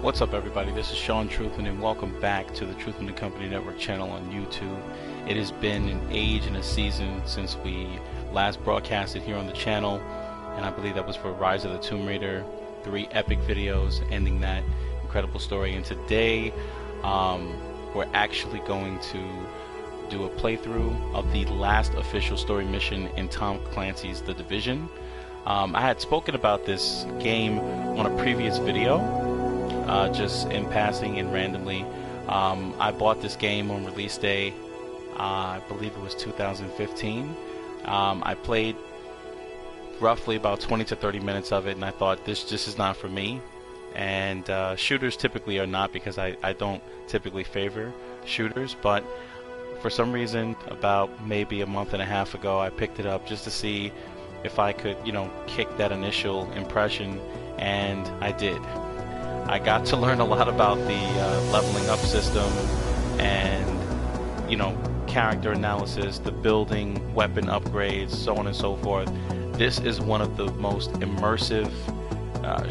What's up, everybody? This is Sean Truthman, and welcome back to the Truthman Company Network channel on YouTube. It has been an age and a season since we last broadcasted here on the channel, and I believe that was for Rise of the Tomb Raider, 3 epic videos ending that incredible story. And today, we're actually going to do a playthrough of the last official story mission in Tom Clancy's The Division. I had spoken about this game on a previous video, just in passing and randomly. I bought this game on release day, I believe it was 2015. I played roughly about 20 to 30 minutes of it, and I thought this just is not for me. And shooters typically are not, because I don't typically favor shooters, but for some reason about maybe a month and a half ago I picked it up just to see if I could, kick that initial impression, and I did. I got to learn a lot about the leveling up system and, character analysis, the building, weapon upgrades, so on and so forth. This is one of the most immersive,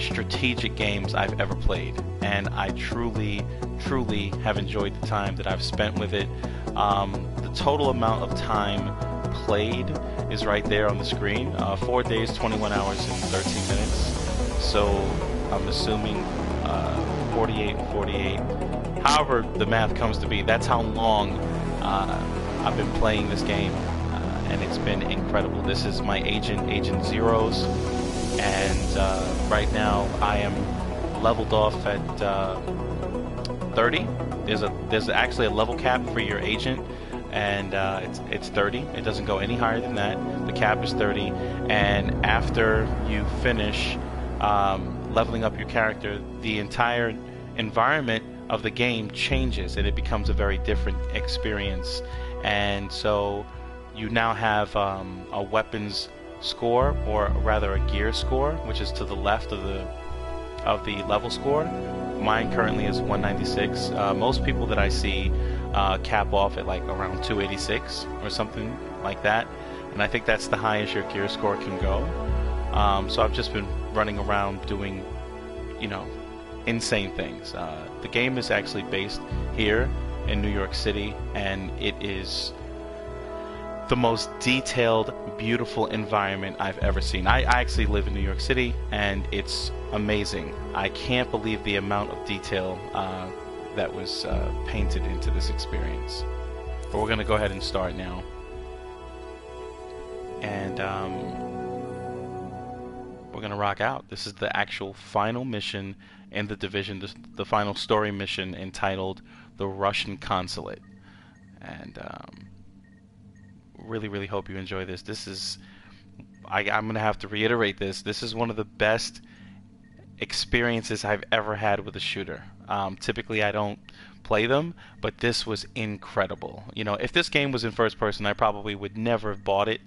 strategic games I've ever played, and I truly have enjoyed the time that I've spent with it. The total amount of time played is right there on the screen. 4 days, 21 hours and 13 minutes. So I'm assuming 48 and 48. However the math comes to be, that's how long I've been playing this game, and it's been incredible. This is my Agent Zeros, and right now I am leveled off at 30. There's actually a level cap for your agent, and it's 30. It doesn't go any higher than that. The cap is 30, and after you finish leveling up your character, the entire environment of the game changes, and it becomes a very different experience. And so you now have a weapons score, or rather a gear score, which is to the left of the level score. Mine currently is 196. Most people that I see cap off at like around 286 or something like that, and I think that's the highest your gear score can go. So I've just been running around doing, insane things. The game is actually based here in New York City, and it is the most detailed, beautiful environment I've ever seen. I actually live in New York City, and it's amazing. I can't believe the amount of detail that was painted into this experience. But we're going to go ahead and start now. And we're going to rock out. This is the actual final mission in The Division, the final story mission, entitled The Russian Consulate. And really hope you enjoy this. This is, I'm going to have to reiterate this, this is one of the best experiences I've ever had with a shooter. Typically I don't play them, but this was incredible. If this game was in first person, I probably would never have bought it.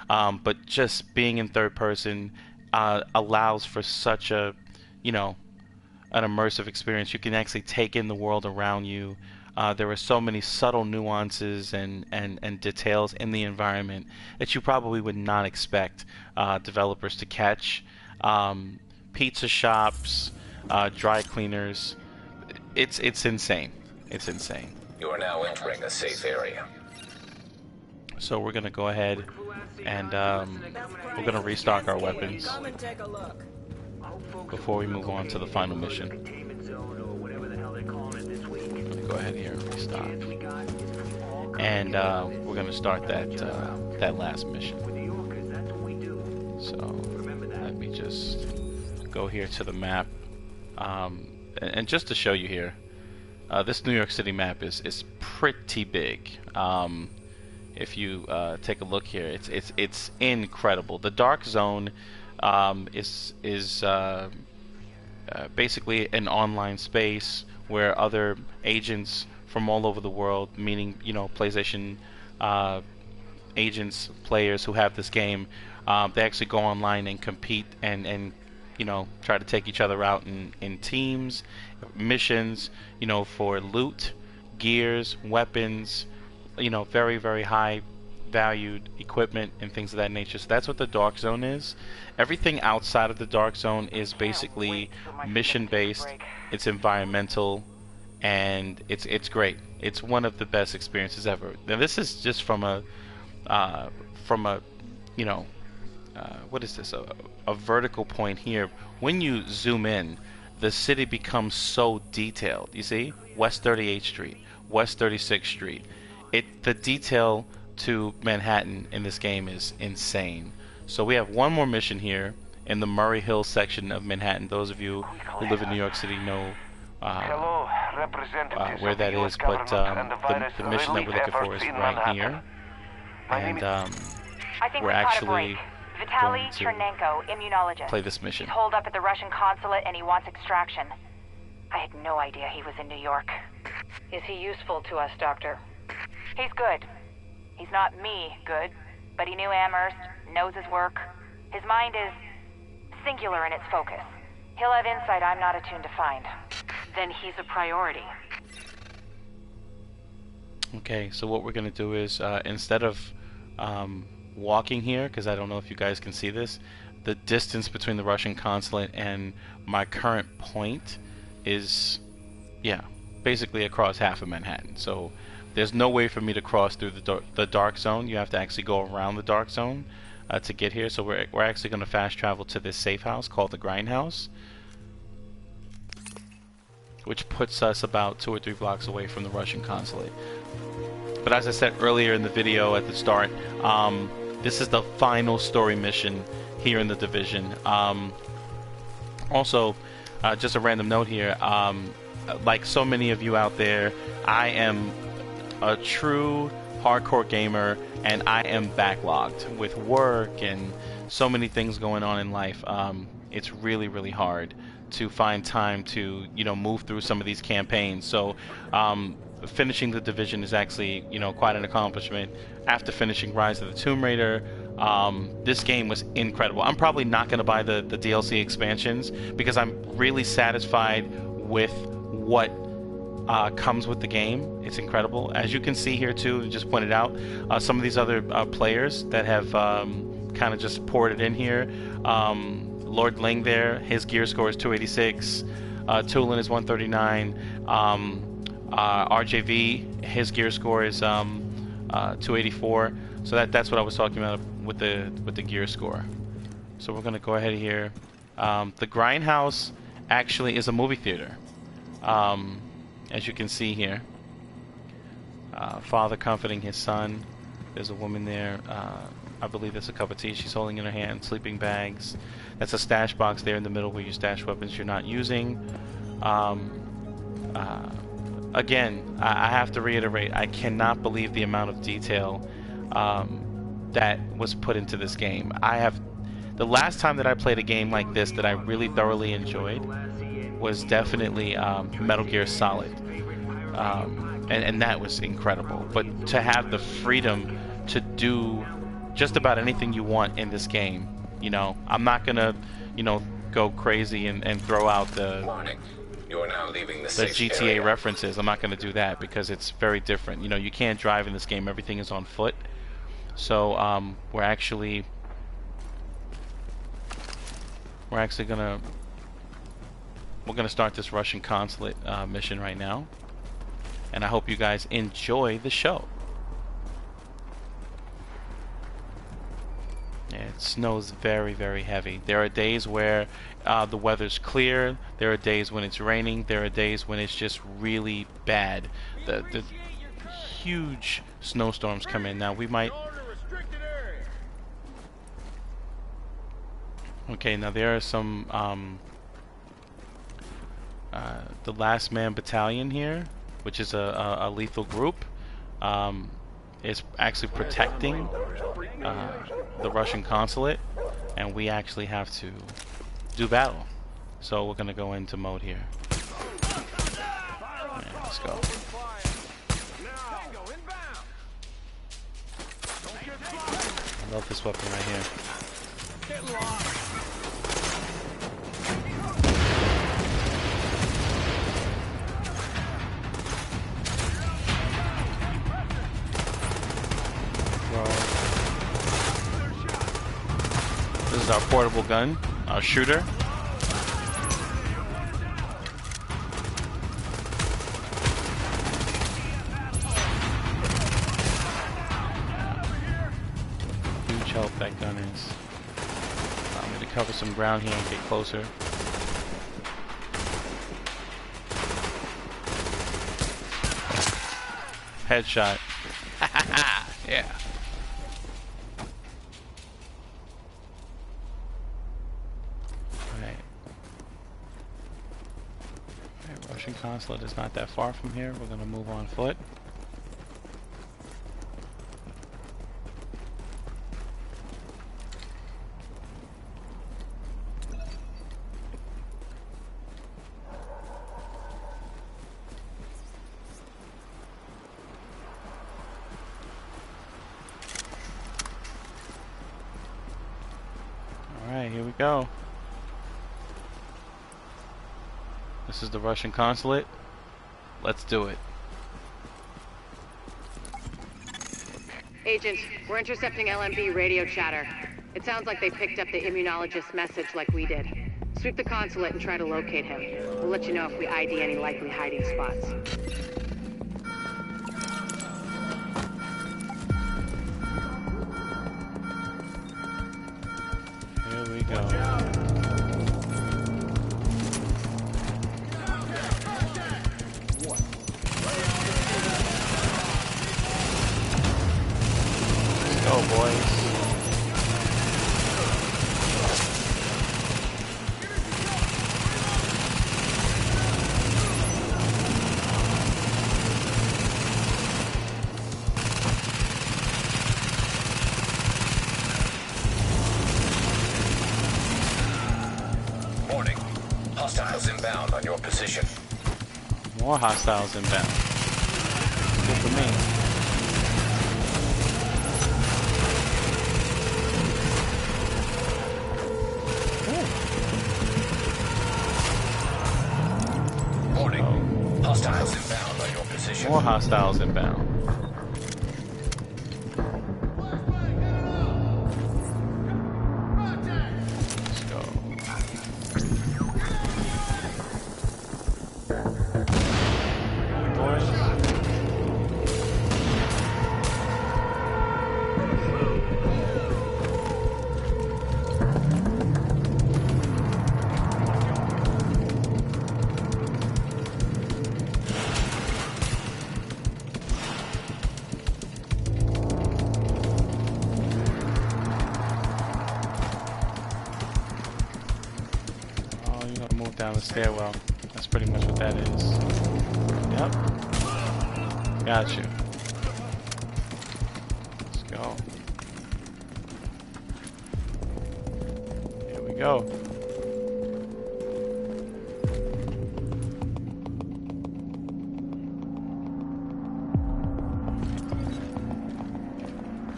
But just being in third person allows for such a, an immersive experience. You can actually take in the world around you. There are so many subtle nuances and details in the environment that you probably would not expect developers to catch. Pizza shops, dry cleaners. It's insane. It's insane. You are now entering a safe area. So we're gonna go ahead and we're gonna restock our weapons before we move on to the final mission. I'm gonna go ahead here and restock, and we're gonna start that last mission. So let me just go here to the map, and just to show you here, this New York City map is pretty big. If you take a look here, it's incredible. The dark zone is basically an online space where other agents from all over the world, meaning PlayStation agents, players who have this game, they actually go online and compete and try to take each other out in teams, missions, for loot, gears, weapons, very high valued equipment and things of that nature. So that's what the dark zone is. Everything outside of the dark zone is basically mission based. It's environmental, and it's great. It's one of the best experiences ever. Now this is just from a you know, what is this? A vertical point here. When you zoom in, the city becomes so detailed. You see, West 38th Street, West 36th Street. The detail to Manhattan in this game is insane. So we have one more mission here in the Murray Hill section of Manhattan. Those of you who live in New York City know where that is, but the mission that we're looking for is right here, and we're actually going to play this mission. He's holed up at the Russian Consulate and he wants extraction. I had no idea he was in New York. Is he useful to us, Doctor? He's good. He's not me good, but he knew Amherst, knows his work. His mind is singular in its focus. He'll have insight I'm not attuned to find. Then he's a priority. Okay, so what we're going to do is, instead of walking here, because I don't know if you guys can see this, the distance between the Russian consulate and my current point is, yeah, basically across half of Manhattan. So there's no way for me to cross through the dark zone. You have to actually go around the dark zone to get here. So we're actually going to fast travel to this safe house called the Grindhouse, which puts us about 2 or 3 blocks away from the Russian consulate. But as I said earlier in the video at the start, this is the final story mission here in the Division. Also, just a random note here, like so many of you out there, I am a true hardcore gamer, and I am backlogged with work and so many things going on in life. It's really, really hard to find time to, you know, move through some of these campaigns. So finishing the Division is actually, you know, quite an accomplishment. After finishing Rise of the Tomb Raider, this game was incredible. I'm probably not going to buy the DLC expansions because I'm really satisfied with what comes with the game. It's incredible. As you can see here too, just pointed out, some of these other players that have kind of just poured it in here. Lord Ling there, his gear score is 286. Tulin is 139. RJV, his gear score is 284. So that's what I was talking about with the gear score. So we're gonna go ahead here. The Grindhouse actually is a movie theater, as you can see here. Father comforting his son. There's a woman there. I believe that's a cup of tea she's holding in her hand. Sleeping bags. That's a stash box there in the middle where you stash weapons you're not using. Again, I have to reiterate, I cannot believe the amount of detail that was put into this game. The last time that I played a game like this that I really thoroughly enjoyed was definitely Metal Gear Solid, and that was incredible. But to have the freedom to do just about anything you want in this game, you know, I'm not gonna, you know, go crazy and throw out the You're now leaving the GTA area. references. I'm not going to do that because it's very different. You know, you can't drive in this game. Everything is on foot. So we're actually gonna start this Russian consulate mission right now, and I hope you guys enjoy the show. Yeah, it snows very, very heavy. There are days where the weather's clear. There are days when it's raining. There are days when it's just really bad. The huge snowstorms come in. Now we might. Okay, now there are some the Last Man Battalion here, which is a lethal group. Is actually protecting the Russian consulate, and we actually have to do battle. So we're gonna go into mode here. Yeah, let's go. I love this weapon right here. Bro. is our portable gun, our shooter. Huge help that gun is. I'm going to cover some ground here and get closer. Headshot. Yeah. Alright. Russian Consulate is not that far from here. We're gonna move on foot. Alright, here we go. This is the Russian Consulate. Let's do it. Agent, we're intercepting LMB radio chatter. It sounds like they picked up the immunologist's message like we did. Sweep the consulate and try to locate him. We'll let you know if we ID any likely hiding spots. Here we go. Let's go, boys. Warning. Hostiles inbound on your position. More hostiles inbound. Good for me. Warning. Hostiles inbound on your position. More hostiles inbound. Let's go. Boys. Down the stairwell. That's pretty much what that is. Yep. Got you. Let's go. Here we go.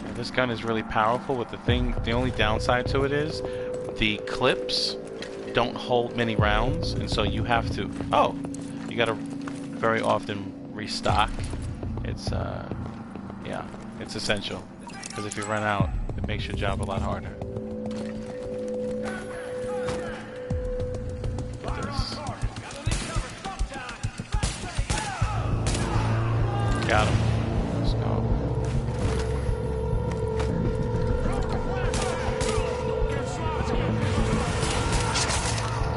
Yeah, this gun is really powerful. With the only downside to it is the clips don't hold many rounds, and so you have to you gotta very often restock. It's yeah, it's essential, because if you run out, it makes your job a lot harder. Get this. Got him. Let's go.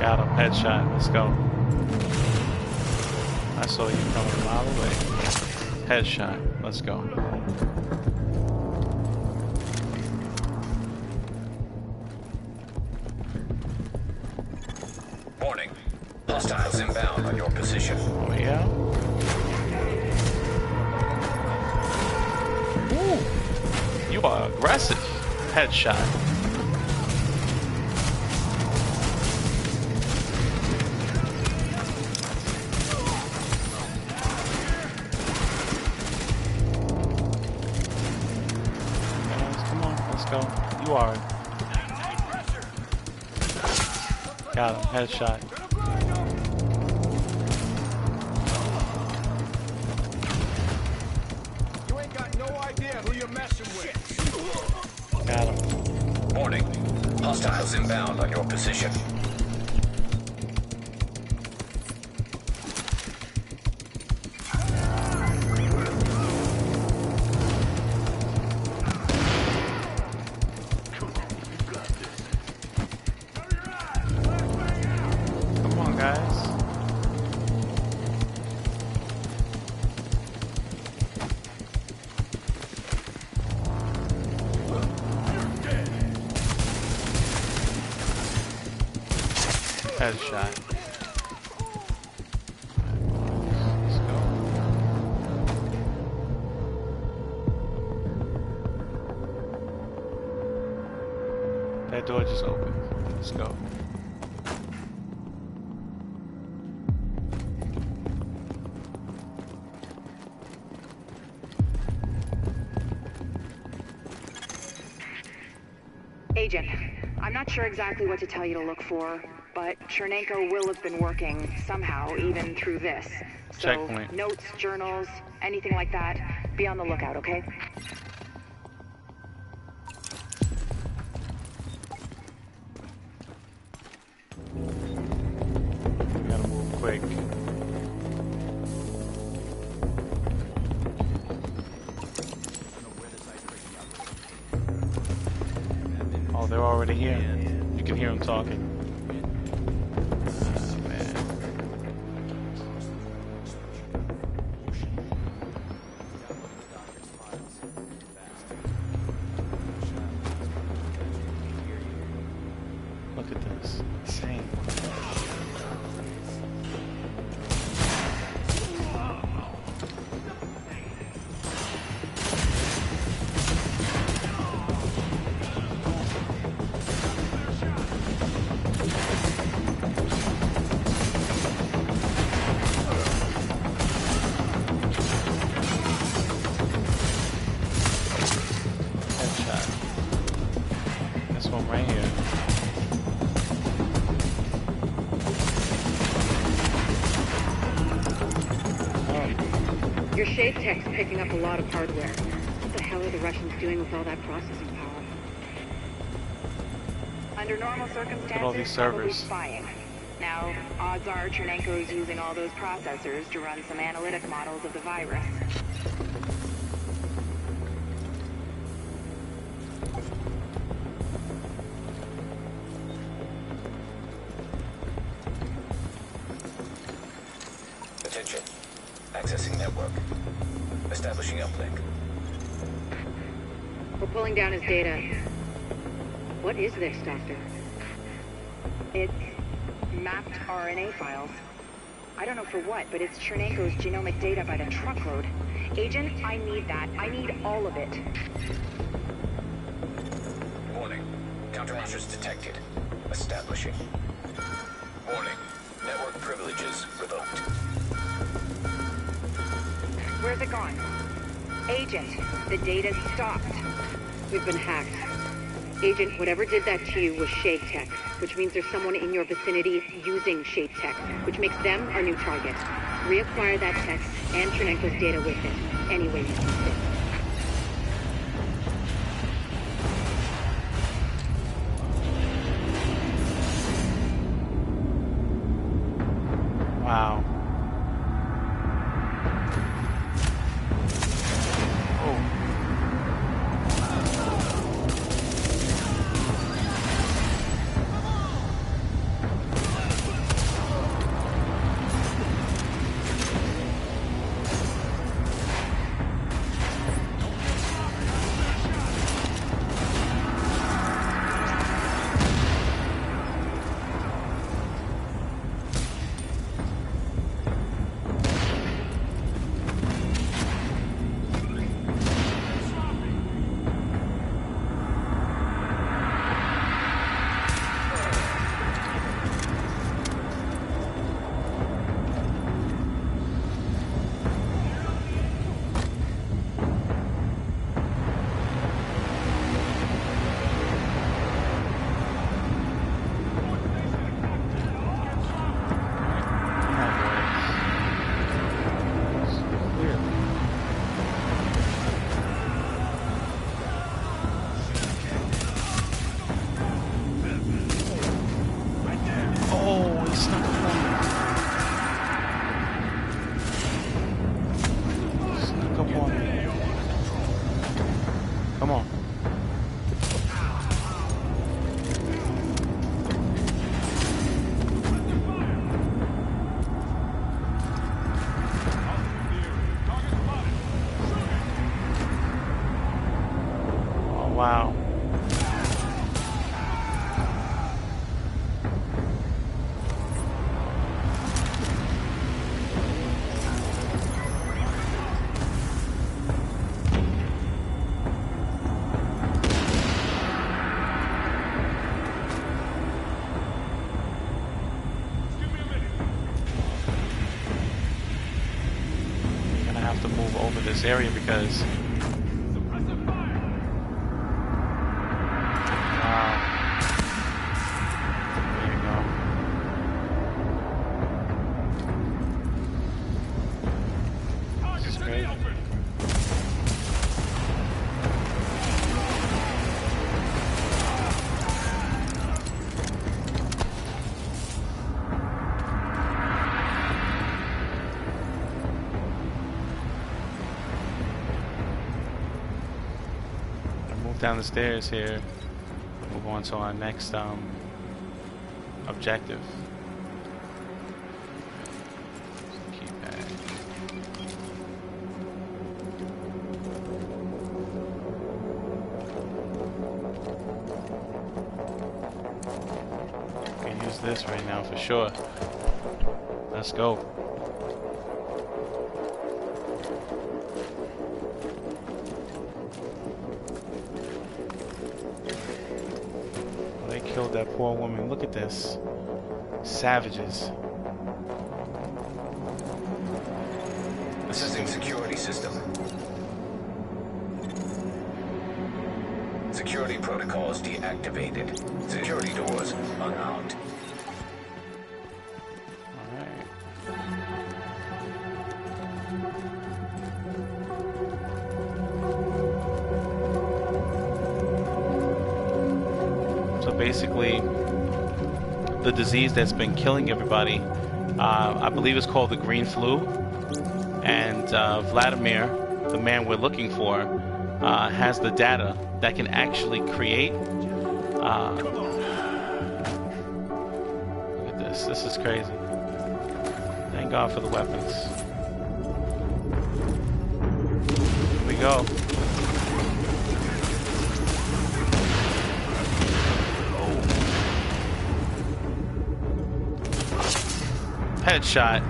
Got him. Headshot. Let's go. I saw you coming a mile away. Headshot. Let's go. Warning. Hostiles inbound on your position. Oh, yeah? Ooh. You are aggressive. Headshot. You are. Got him. Headshot. You ain't got no idea who you're messing with. Got him. Warning. Hostiles inbound on your position. Come on, guys. Headshot. Let's go. That door just opened. Let's go. Agent, I'm not sure exactly what to tell you to look for, but Chernenko will have been working somehow, even through this. So, Checkpoint. notes, journals, anything like that, be on the lookout, okay? Gotta move quick. Oh, they're already here. You can hear them talking. Ah, man. Look at this. Insane. Headshot. This one right here. Your shade tech's picking up a lot of hardware. What the hell are the Russians doing with all that processing power? Under normal circumstances, all these probably servers. spying. Now, odds are Chernenko's using all those processors to run some analytic models of the virus. Attention. Accessing network. Establishing uplink. We're pulling down his data. What is this, Doctor? It's mapped RNA files. I don't know for what, but it's Chernenko's genomic data by the truckload. Agent, I need that. I need all of it. Warning. Countermeasures detected. Establishing. Warning. Network privileges revoked. Where's it gone? Agent, the data stopped. We've been hacked. Agent, whatever did that to you was Shade Tech, which means there's someone in your vicinity using Shade Tech, which makes them our new target. Reacquire that tech and Chernenko's data with it, any way you see fit. Wow. This area because there you go. This is great. Down the stairs here, move on to our next objective. Keypad. We can use this right now for sure. Let's go. Killed that poor woman. Look at this. Savages. Assisting security system. Security protocols deactivated. Security doors unlocked. Basically, the disease that's been killing everybody, I believe it's called the green flu, and Vladimir, the man we're looking for, has the data that can actually create. Look at this. This is crazy. Thank God for the weapons. Here we go. Headshot.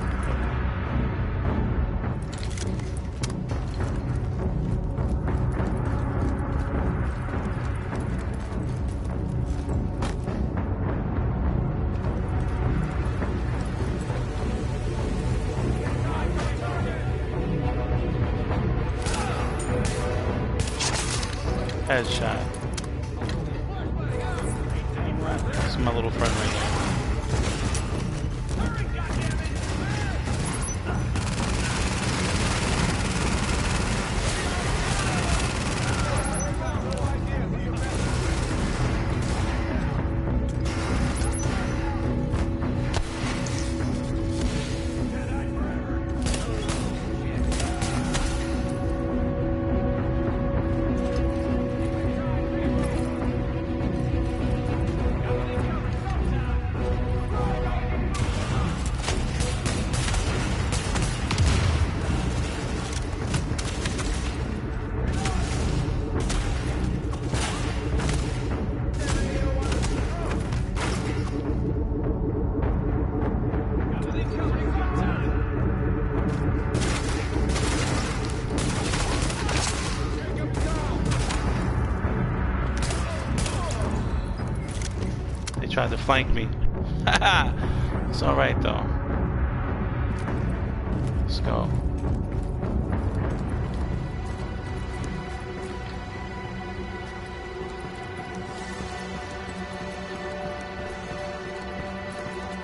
Headshot. This is my little friend right here. Tried to flank me. It's alright though. Let's go.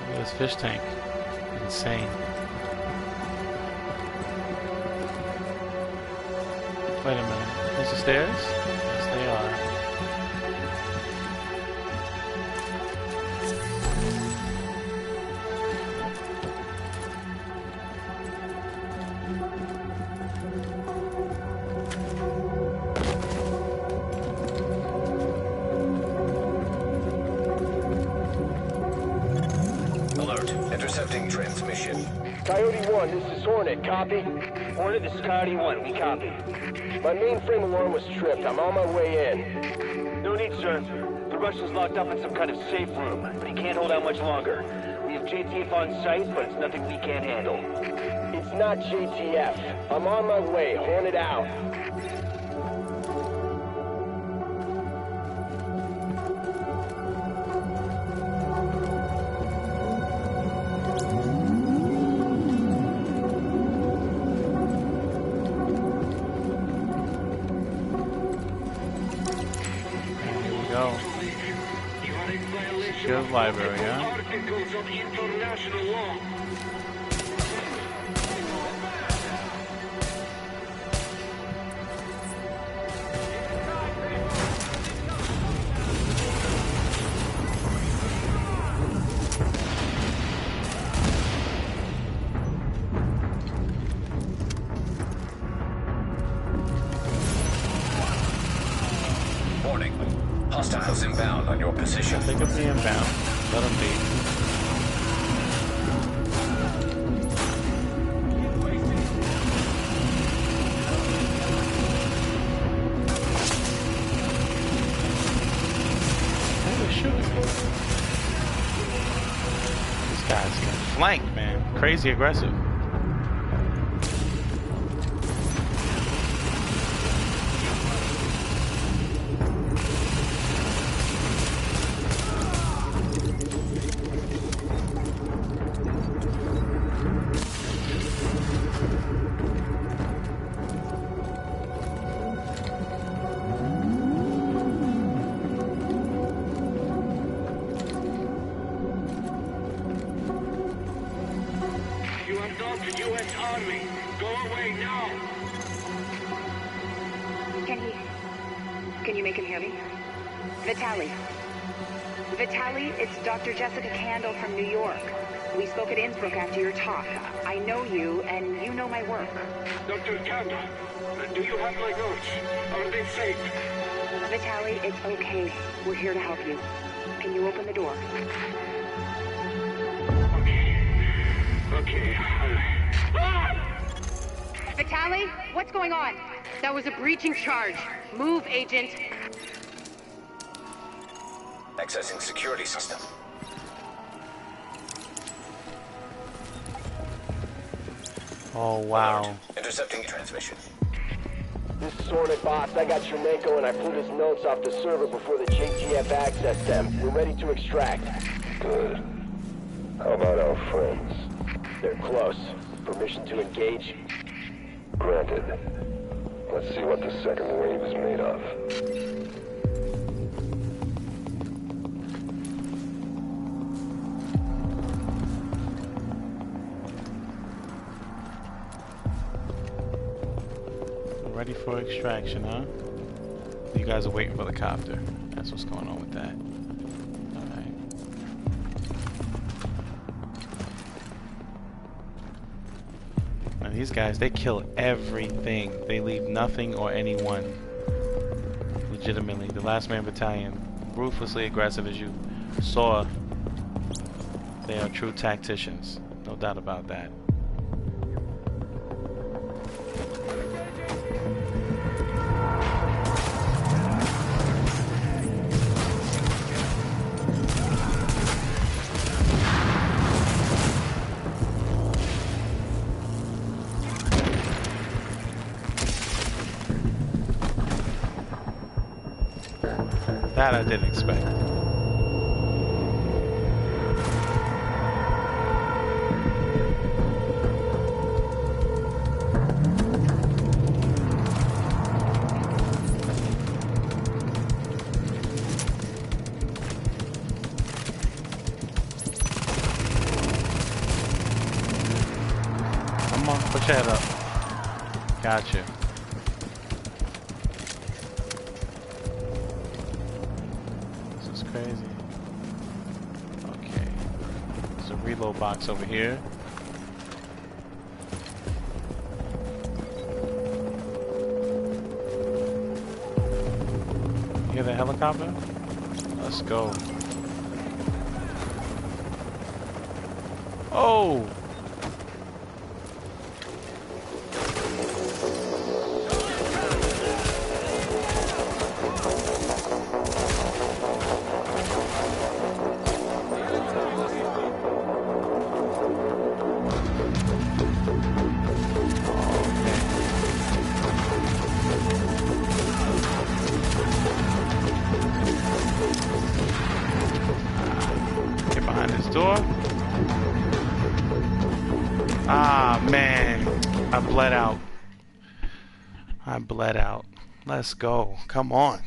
Look at this fish tank. Insane. Wait a minute. These the stairs? Yes, they are. Intercepting transmission. Coyote 1, this is Hornet. Copy? Hornet, this is Coyote 1. We copy. My mainframe alarm was tripped. I'm on my way in. No need sir. The Russian's locked up in some kind of safe room, but he can't hold out much longer. We have JTF on site, but it's nothing we can't handle. It's not JTF. I'm on my way. Hornet out. Secure library, huh? Articles of international law. Warning. Hostiles inbound on your position. Think of the inbound. Let them be. They're shooting me. This guy's getting flanked, man. Crazy aggressive. Can you make him hear me? Vitaly. Vitaly, it's Dr. Jessica Candle from New York. We spoke at Innsbruck after your talk. I know you, and you know my work. Dr. Candle, do you have my notes? Are they safe? Vitaly, it's okay. We're here to help you. Can you open the door? Okay. Vitaly, what's going on? That was a breaching charge. Move, Agent. Accessing security system. Oh, wow. Alert. Intercepting transmission. This is Hornet, boss. I got your Mako and I pulled his notes off the server before the JTF accessed them. We're ready to extract. Good. How about our friends? They're close. Permission to engage? Granted. Let's see what the second wave is made of. Ready for extraction, huh? You guys are waiting for the copter. That's what's going on with that. Alright. Now these guys, they kill everything. They leave nothing or anyone. Legitimately. The Last Man Battalion. Ruthlessly aggressive, as you saw. They are true tacticians. No doubt about that. That I didn't expect. Come on, push that up. Gotcha. Crazy. Okay. There's a reload box over here. You hear the helicopter? Let's go. Oh! door. Ah, man. I bled out. I bled out. Let's go. Come on.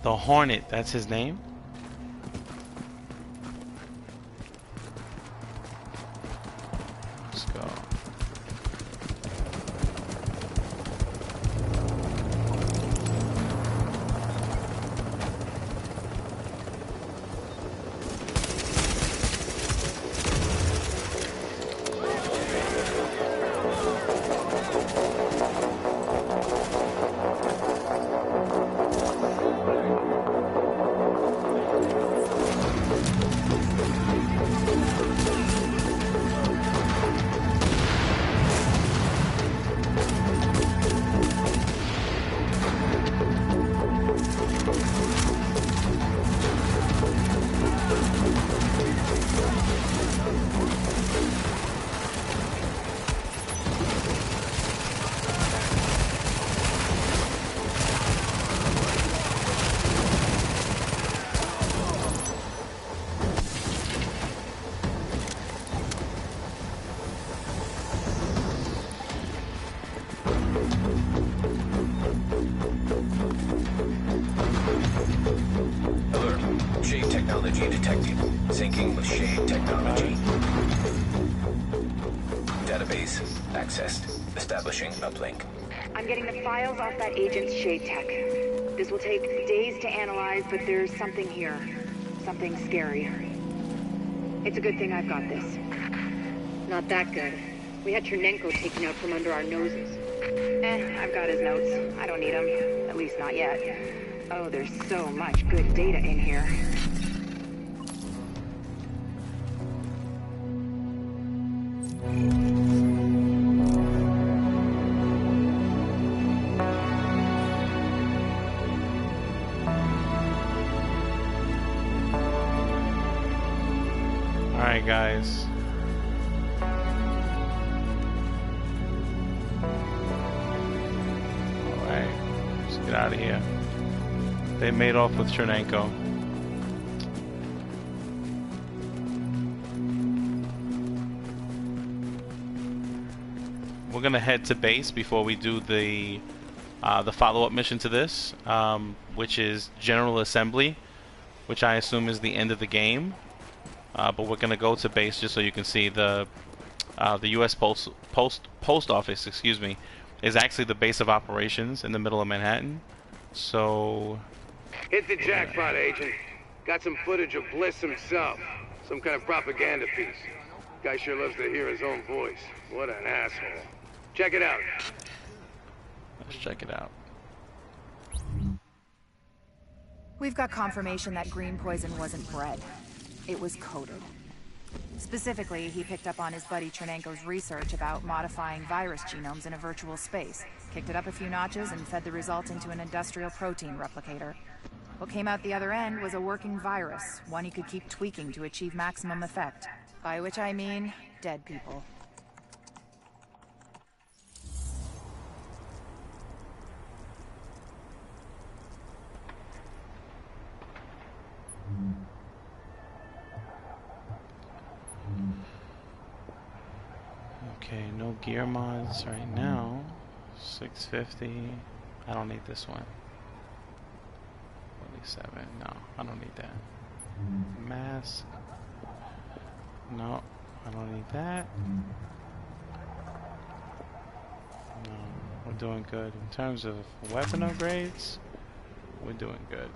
The Hornet, that's his name? Let's go. Alert. Shade technology detected. Syncing with Shade technology. Database accessed. Establishing uplink. I'm getting the files off that agent's shade tech. This will take days to analyze, but there's something here. Something scary. It's a good thing I've got this. Not that good. We had Chernenko taken out from under our noses. I've got his notes. I don't need them. At least not yet. Oh, there's so much good data in here. Alright, guys. Alright, let's get out of here. They made off with Chernenko. We're gonna head to base before we do the follow-up mission to this, which is General Assembly, which I assume is the end of the game. But we're gonna go to base just so you can see the U.S. Post Office, excuse me, is actually the base of operations in the middle of Manhattan. So hit the jackpot, Agent. Got some footage of Bliss himself. Some kind of propaganda piece. Guy sure loves to hear his own voice. What an asshole. Check it out. let's check it out. We've got confirmation that green poison wasn't bred. It was coded. Specifically, he picked up on his buddy Chernenko's research about modifying virus genomes in a virtual space, kicked it up a few notches, and fed the result into an industrial protein replicator. What came out the other end was a working virus, one he could keep tweaking to achieve maximum effect. By which I mean, dead people. Okay, no gear mods right now. 650. I don't need this one. 47. No, I don't need that. Mask. No, I don't need that. No, we're doing good. In terms of weapon upgrades, we're doing good.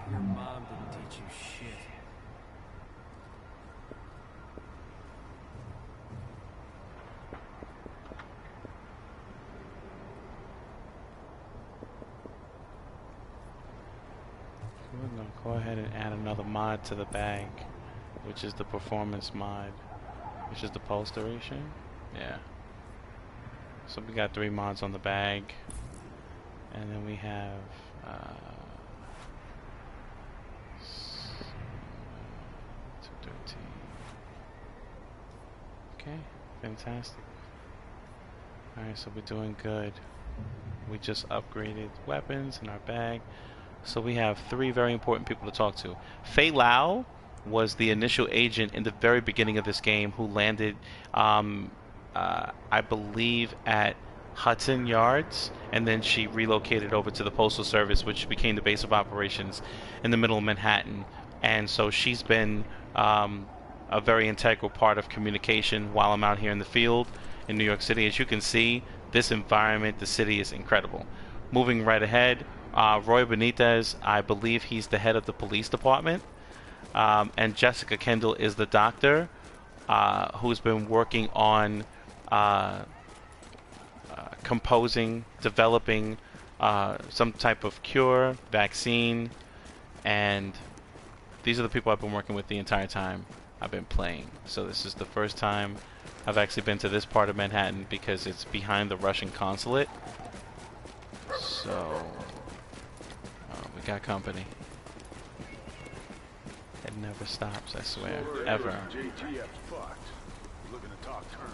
Your mom didn't teach you shit. We're gonna go ahead and add another mod to the bag, which is the performance mod, which is the pulse duration. Yeah. So we got 3 mods on the bag, and then we have 213. Okay, fantastic. Alright, so we're doing good. We just upgraded weapons in our bag. So we have 3 very important people to talk to. Fei Lao was the initial agent in the very beginning of this game who landed, I believe, at Hudson Yards, and then she relocated over to the Postal Service, which became the base of operations in the middle of Manhattan. And so she's been a very integral part of communication while I'm out here in the field in New York City. As you can see, this environment, the city is incredible. Moving right ahead, Roy Benitez, I believe he's the head of the police department. And Jessica Kendall is the doctor who's been working on composing, developing some type of cure, vaccine, and these are the people I've been working with the entire time I've been playing. So this is the first time I've actually been to this part of Manhattan because it's behind the Russian Consulate. So we got company. It never stops, I swear, ever. JTF's fucked. Looking to talk terms.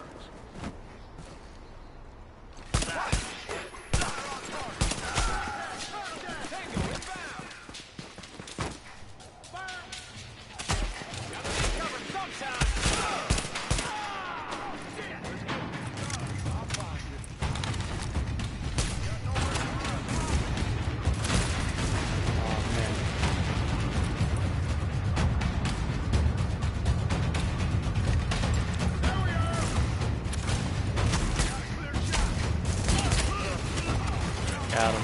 Got him.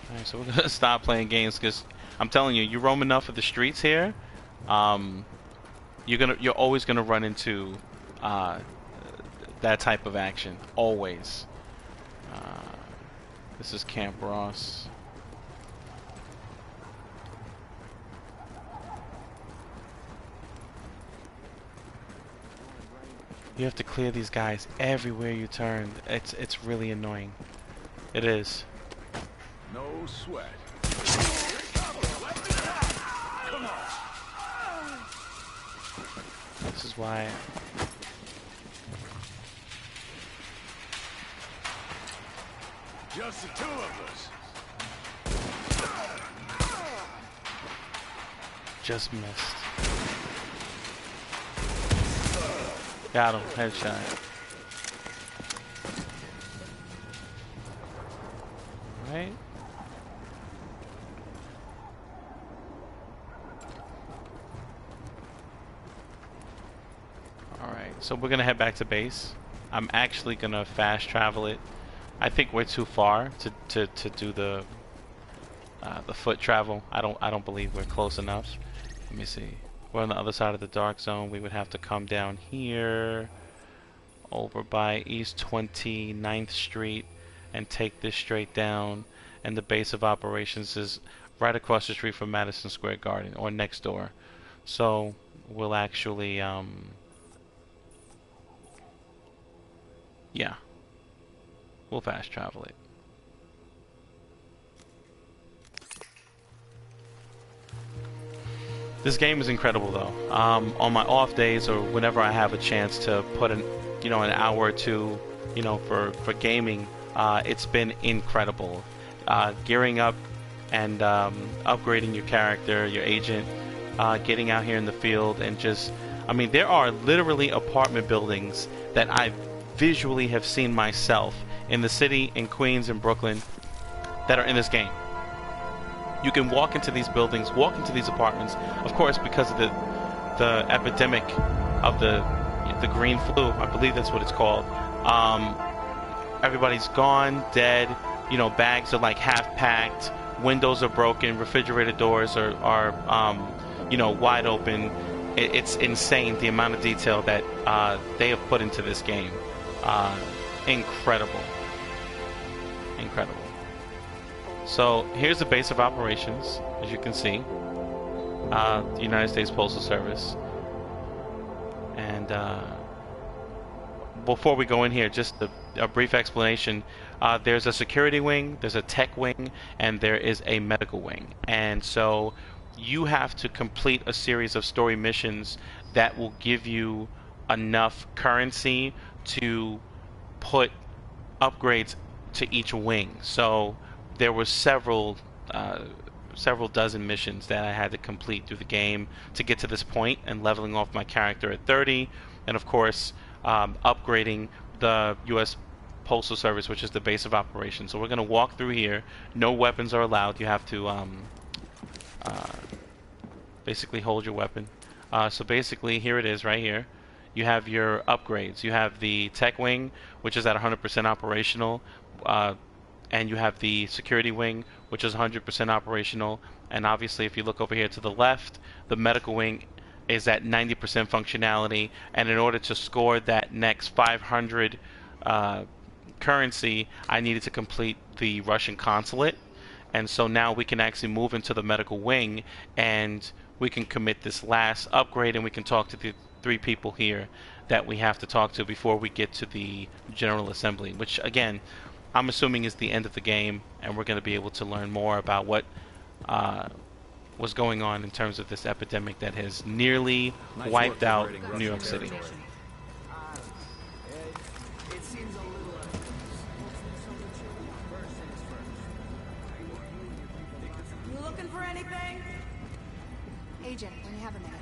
Alright, so we're gonna stop playing games because I'm telling you, you roam enough of the streets here, you're always gonna run into that type of action. Always. This is Camp Ross. You have to clear these guys everywhere you turn. It's really annoying. It is. No sweat. This is why. Just the 2 of us. Just missed. Got him. Headshot. Right. Alright, so we're gonna head back to base. I'm actually gonna fast travel it. I think we're too far to do the foot travel. I don't believe we're close enough. Let me see. We're on the other side of the dark zone. We would have to come down here over by East 29th Street and take this straight down, and the base of operations is right across the street from Madison Square Garden, or next door. So we'll actually yeah, we'll fast travel it. This game is incredible though. On my off days or whenever I have a chance to put an hour or two, for gaming, it's been incredible. Gearing up and upgrading your character, your agent, getting out here in the field, and there are literally apartment buildings that I visually have seen myself in the city, in Queens and Brooklyn, that are in this game. You can walk into these buildings, walk into these apartments, of course, because of the epidemic of the green flu, I believe that's what it's called. Everybody's gone, dead. Bags are like half packed, windows are broken, refrigerator doors are wide open. It's insane the amount of detail that they have put into this game. Incredible. So here's the base of operations, as you can see, the United States Postal Service. And before we go in here, just a brief explanation. There's a security wing, there's a tech wing, and there is a medical wing. And so you have to complete a series of story missions that will give you enough currency to put upgrades to each wing. So there were several dozen missions that I had to complete through the game to get to this point, and leveling off my character at 30, and of course upgrading the U.S. Postal Service, which is the base of operations. So we're going to walk through here. No weapons are allowed. You have to basically hold your weapon. So basically, here it is right here. You have your upgrades. You have the tech wing, which is at 100% operational, and you have the security wing, which is 100% operational. And obviously, if you look over here to the left, the medical wing is at 90% functionality. And in order to score that next 500 currency, I needed to complete the Russian Consulate. And so now we can actually move into the medical wing, and we can commit this last upgrade, and we can talk to the 3 people here that we have to talk to before we get to the General Assembly, which again, I'm assuming is the end of the game, and we're going to be able to learn more about what was going on in terms of this epidemic that has nearly wiped out New York City. You looking for anything? Agent, when you have a minute.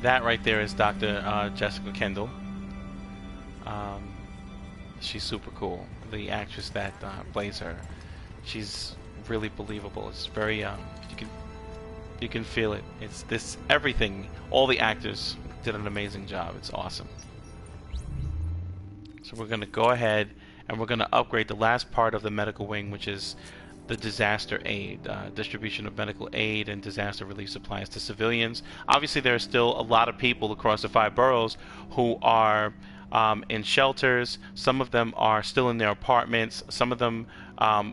That right there is Dr. Jessica Kendall. She's super cool. The actress that plays her, she's really believable. It's very you can feel it. It's this everything. All the actors did an amazing job. It's awesome. So we're gonna go ahead and we're gonna upgrade the last part of the medical wing, which is the disaster aid, distribution of medical aid and disaster relief supplies to civilians. Obviously, there are still a lot of people across the 5 boroughs who are in shelters. Some of them are still in their apartments. Some of them,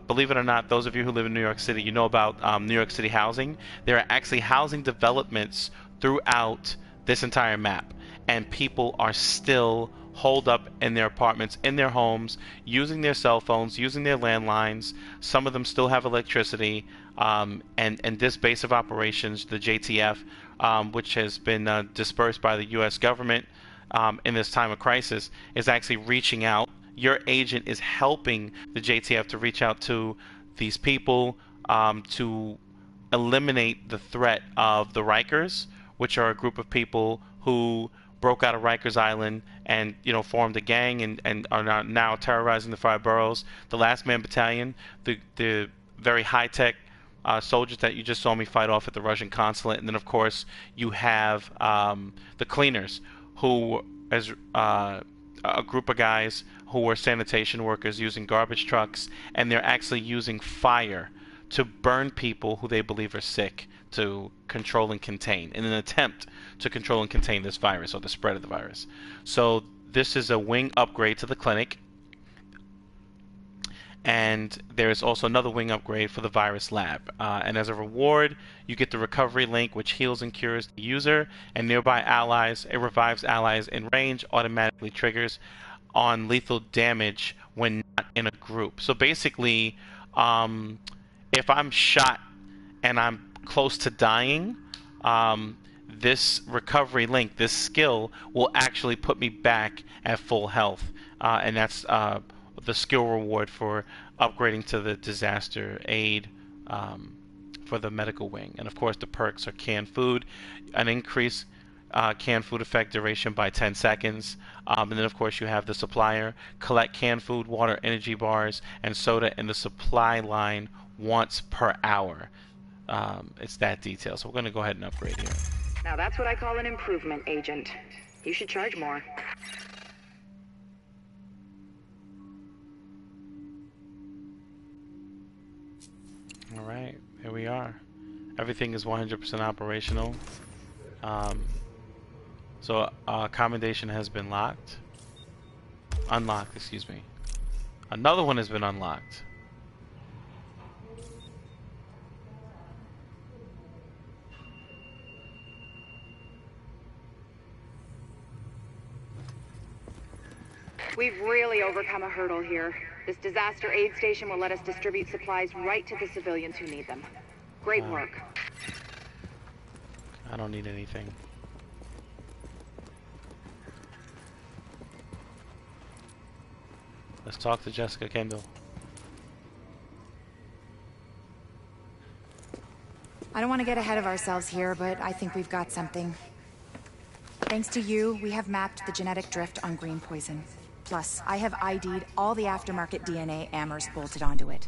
believe it or not, those of you who live in New York City, you know about New York City housing. There are actually housing developments throughout this entire map, and people are still holed up in their apartments, in their homes, using their cell phones, using their landlines. Some of them still have electricity, and this base of operations, the JTF, which has been dispersed by the U.S. government in this time of crisis, is actually reaching out. Your agent is helping the JTF to reach out to these people to eliminate the threat of the Rikers, which are a group of people who broke out of Rikers Island and formed a gang and are now terrorizing the 5 boroughs. The Last Man Battalion, the very high-tech soldiers that you just saw me fight off at the Russian Consulate, and then of course you have the Cleaners, who is a group of guys who were sanitation workers using garbage trucks, and they're actually using fire to burn people who they believe are sick, to control and contain, in an attempt to control and contain this virus, or the spread of the virus. So this is a wing upgrade to the clinic, and there is also another wing upgrade for the virus lab. And as a reward, you get the recovery link, which heals and cures the user and nearby allies. It revives allies in range, automatically triggers on lethal damage when not in a group. So basically, if I'm shot and I'm close to dying, this recovery link, this skill, will actually put me back at full health, and that's the skill reward for upgrading to the disaster aid for the medical wing. And of course, the perks are canned food, an increase canned food effect duration by 10 seconds, and then of course you have the supplier, collect canned food, water, energy bars, and soda in the supply line once per hour. It's that detail. So we're going to go ahead and upgrade here. Now that's what I call an improvement, Agent. You should charge more. All right, here we are. Everything is 100% operational. So accommodation has been unlocked, excuse me. Another one has been unlocked. We've really overcome a hurdle here. This disaster aid station will let us distribute supplies right to the civilians who need them. Great work. I don't need anything. Let's talk to Jessica Kendall. I don't want to get ahead of ourselves here, but I think we've got something. Thanks to you, we have mapped the genetic drift on green poison. Plus, I have ID'd all the aftermarket DNA Amherst bolted onto it.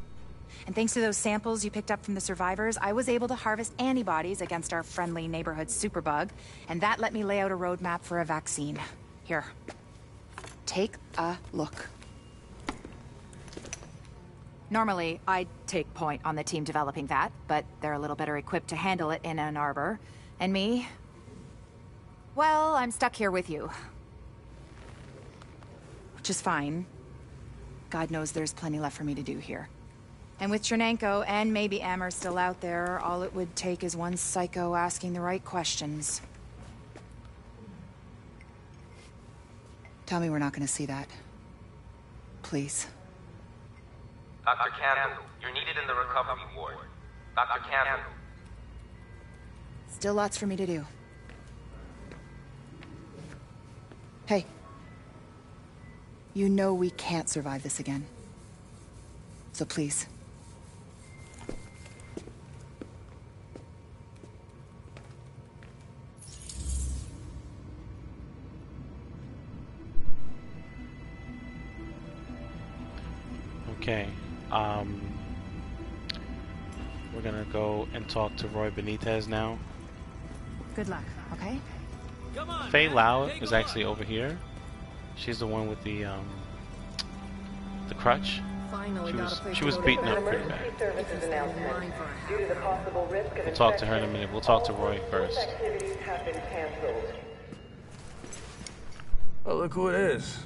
And thanks to those samples you picked up from the survivors, I was able to harvest antibodies against our friendly neighborhood superbug, and that let me lay out a roadmap for a vaccine. Here. Take a look. Normally, I'd take point on the team developing that, but they're a little better equipped to handle it in Ann Arbor. And me? Well, I'm stuck here with you. Which is fine. God knows there's plenty left for me to do here. And with Chernenko and maybe Amherst still out there, all it would take is one psycho asking the right questions. Tell me we're not gonna see that. Please. Dr. Candle, you're needed in the recovery ward. Dr. Candle. Still lots for me to do. Hey. You know we can't survive this again. So please. Okay. We're gonna go and talk to Roy Benitez now. Good luck, okay? Faye Lau is actually over here. She's the one with the crutch. She was beaten up pretty bad. We'll talk to her in a minute. We'll talk to Roy first. Oh, look who it is.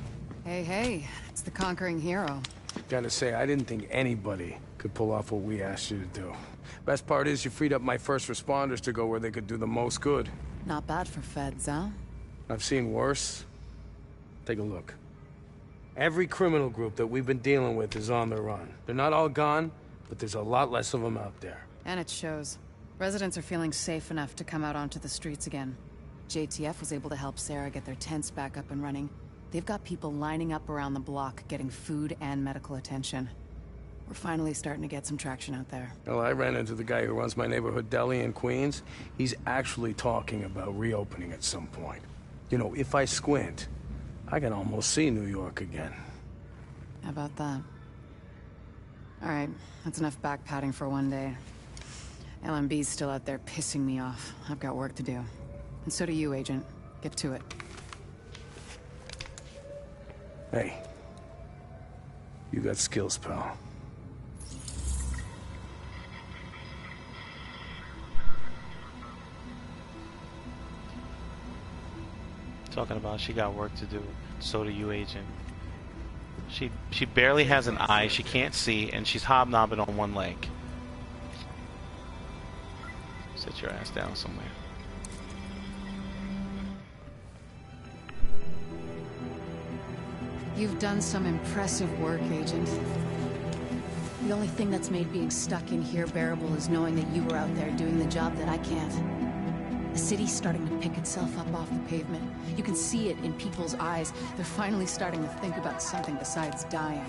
Hey, it's the conquering hero. Gotta say, I didn't think anybody could pull off what we asked you to do. Best part is you freed up my first responders to go where they could do the most good. Not bad for feds, huh? I've seen worse. Take a look. Every criminal group that we've been dealing with is on the run. They're not all gone, but there's a lot less of them out there. And it shows. Residents are feeling safe enough to come out onto the streets again. JTF was able to help Sarah get their tents back up and running. They've got people lining up around the block, getting food and medical attention. We're finally starting to get some traction out there. Well, I ran into the guy who runs my neighborhood deli in Queens. He's actually talking about reopening at some point. You know, if I squint, I can almost see New York again. How about that? Alright, that's enough back-patting for one day. LMB's still out there pissing me off. I've got work to do. And so do you, Agent. Get to it. Hey. You got skills, pal. Talking about she got work to do. So do you, Agent. She barely has an eye. She can't see, and she's hobnobbing on one leg. Sit your ass down somewhere. You've done some impressive work, Agent. The only thing that's made being stuck in here bearable is knowing that you were out there doing the job that I can't. The city's starting to pick itself up off the pavement. You can see it in people's eyes. They're finally starting to think about something besides dying.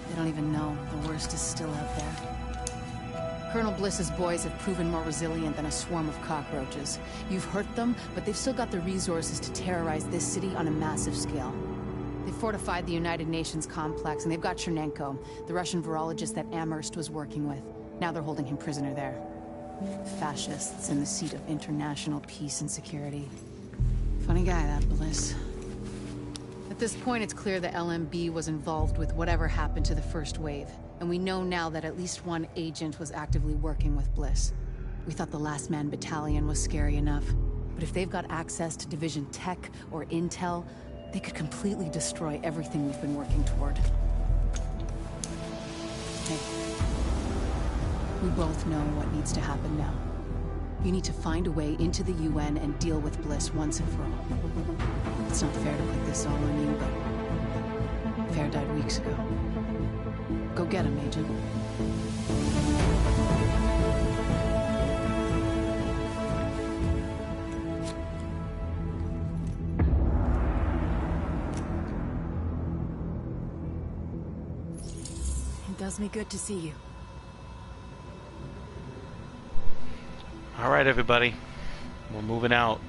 They don't even know the worst is still out there. Colonel Bliss's boys have proven more resilient than a swarm of cockroaches. You've hurt them, but they've still got the resources to terrorize this city on a massive scale. They fortified the United Nations complex, and they've got Chernenko, the Russian virologist that Amherst was working with. Now they're holding him prisoner there. Fascists in the seat of international peace and security. Funny guy, that Bliss. At this point, it's clear the LMB was involved with whatever happened to the first wave. And we know now that at least one agent was actively working with Bliss. We thought the Last Man Battalion was scary enough. But if they've got access to Division Tech or Intel, they could completely destroy everything we've been working toward. Hey. We both know what needs to happen now. You need to find a way into the UN and deal with Bliss once and for all. It's not fair to put this all on you, but Fair died weeks ago. Go get him, Agent. It does me good to see you. All right, everybody. We're moving out.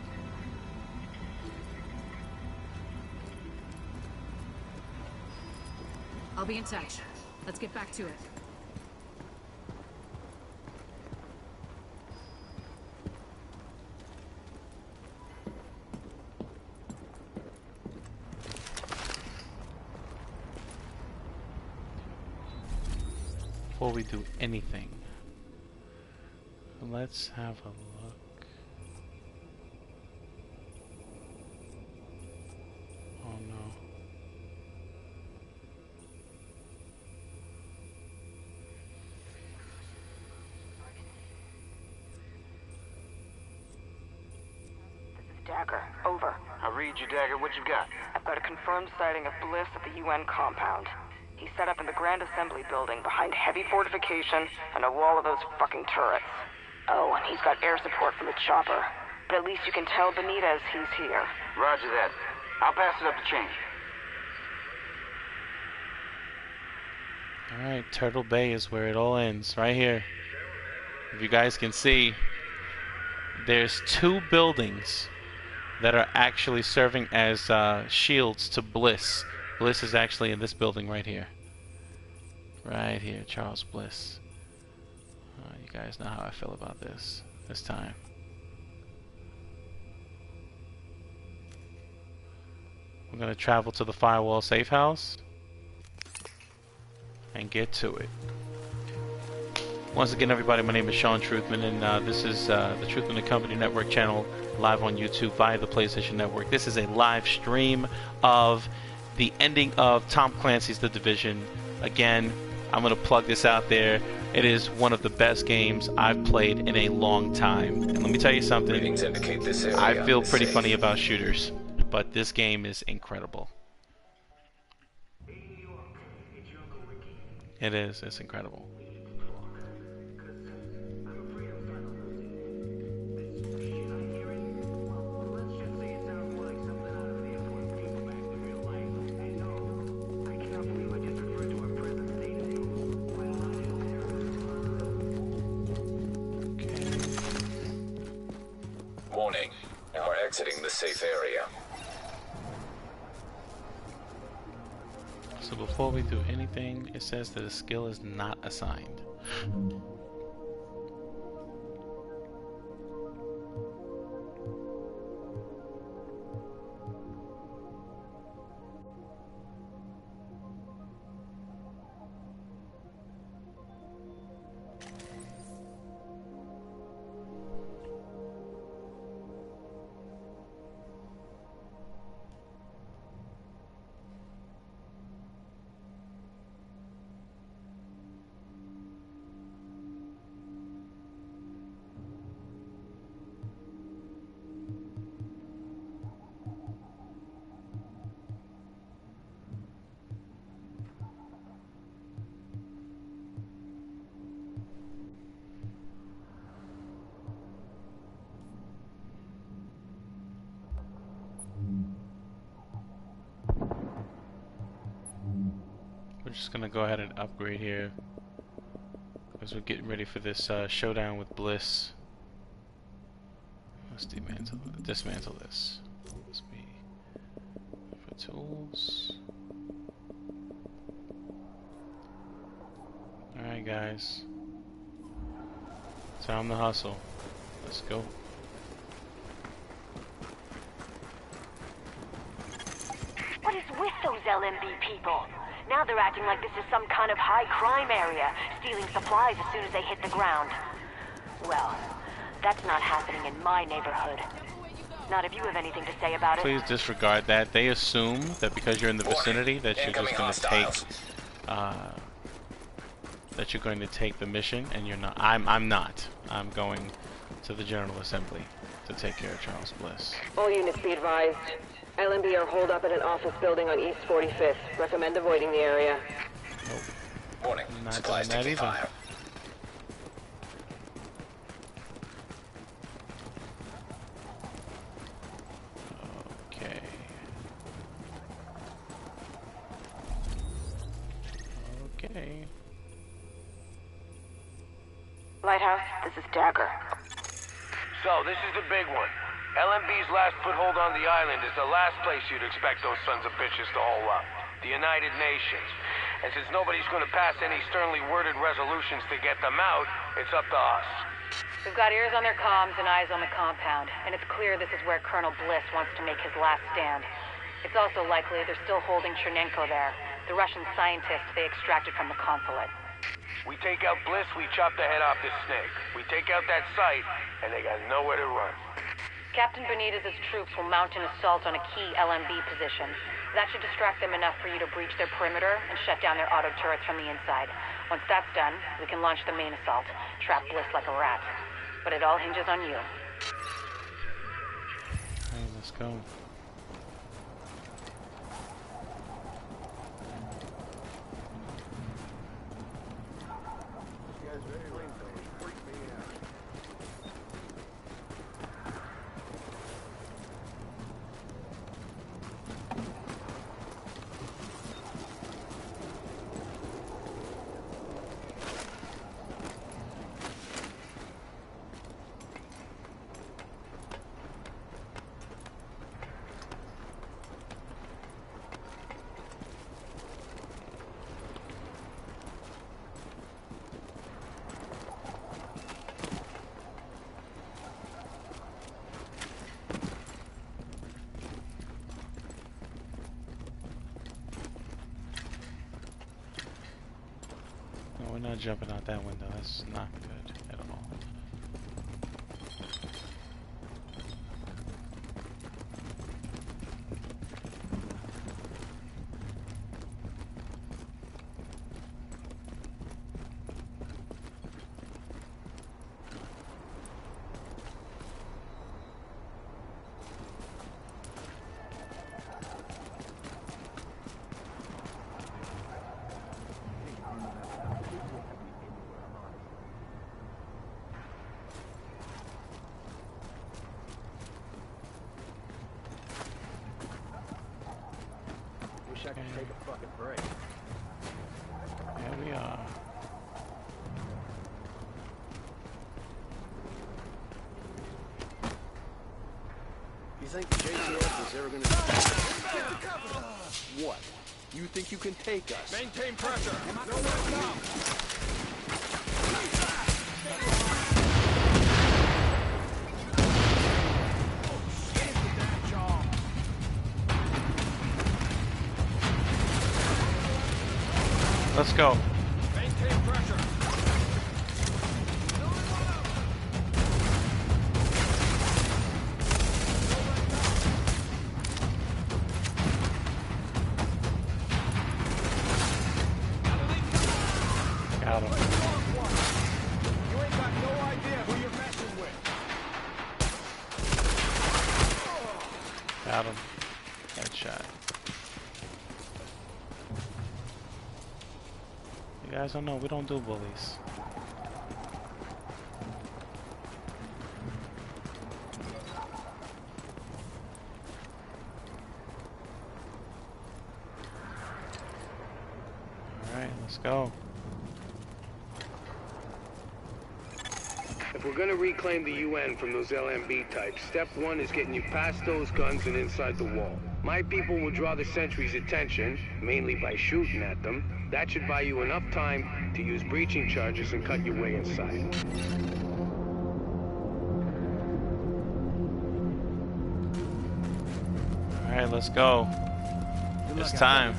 I'll be in touch. Let's get back to it. Before we do anything, let's have a look. Oh no. Dagger, over. I read you, Dagger. What you got? I've got a confirmed sighting of Bliss at the UN compound. He's set up in the Grand Assembly building behind heavy fortification and a wall of those fucking turrets. Oh, and he's got air support from the chopper. But at least you can tell Benitez he's here. Roger that. I'll pass it up the chain. Alright, Turtle Bay is where it all ends, right here. If you guys can see, there's two buildings that are actually serving as shields to Bliss. Bliss is actually in this building right here. Right here, Charles Bliss. You guys know how I feel about this time. We're going to travel to the Firewall Safe House and get to it. Once again, everybody, my name is Sean Truthman, and this is the Truthman Company Network channel, live on YouTube via the PlayStation Network. This is a live stream of the ending of Tom Clancy's The Division. Again, I'm going to plug this out there. It is one of the best games I've played in a long time. And let me tell you something, I feel pretty funny about shooters, but this game is incredible. It is. It's incredible. Warning, now we're exiting the safe area. So before we do anything, it says that a skill is not assigned. We're just gonna go ahead and upgrade here because we're getting ready for this showdown with Bliss. Let's dismantle this. Let's be for tools. Alright guys, time to hustle. Let's go. What is with those LMB people? Now they're acting like this is some kind of high crime area, stealing supplies as soon as they hit the ground. Well, that's not happening in my neighborhood. Not if you have anything to say about it. Please disregard that. They assume that because you're in the vicinity that you're just going to take that you're going to take the mission, and you're not. I'm not. I'm going to the General Assembly to take care of Charles Bliss. All units be advised. LMB are holed up at an office building on East 45th. Recommend avoiding the area. Nope. Warning. Not Supplies doing that taking either. fire. Okay. Okay. Lighthouse, this is Dagger. So, this is the big one. LMB's last foothold on the island is the last place you'd expect those sons of bitches to hole up. The United Nations. And since nobody's gonna pass any sternly worded resolutions to get them out, it's up to us. We've got ears on their comms and eyes on the compound, and it's clear this is where Colonel Bliss wants to make his last stand. It's also likely they're still holding Chernenko there, the Russian scientist they extracted from the consulate. We take out Bliss, we chop the head off this snake. We take out that site, and they got nowhere to run. Captain Benitez's troops will mount an assault on a key LMB position. That should distract them enough for you to breach their perimeter and shut down their auto turrets from the inside. Once that's done, we can launch the main assault, trap Bliss like a rat. But it all hinges on you. Alright, let's go. No, we're not jumping out that window. That's not good at all. I can take a fucking break. Here we are. You think the JTF is ever gonna... What? You think you can take us? Maintain pressure. No one now. Let's go. Maintain pressure. Got him. You ain't got no idea who you're messing with. Got him. Headshot. You guys don't know, we don't do bullies. Alright, let's go. If we're gonna reclaim the UN from those LMB types, step one is getting you past those guns and inside the wall. My people will draw the sentries' attention, mainly by shooting at them. That should buy you enough time to use breaching charges and cut your way inside. Alright, let's go. It's time.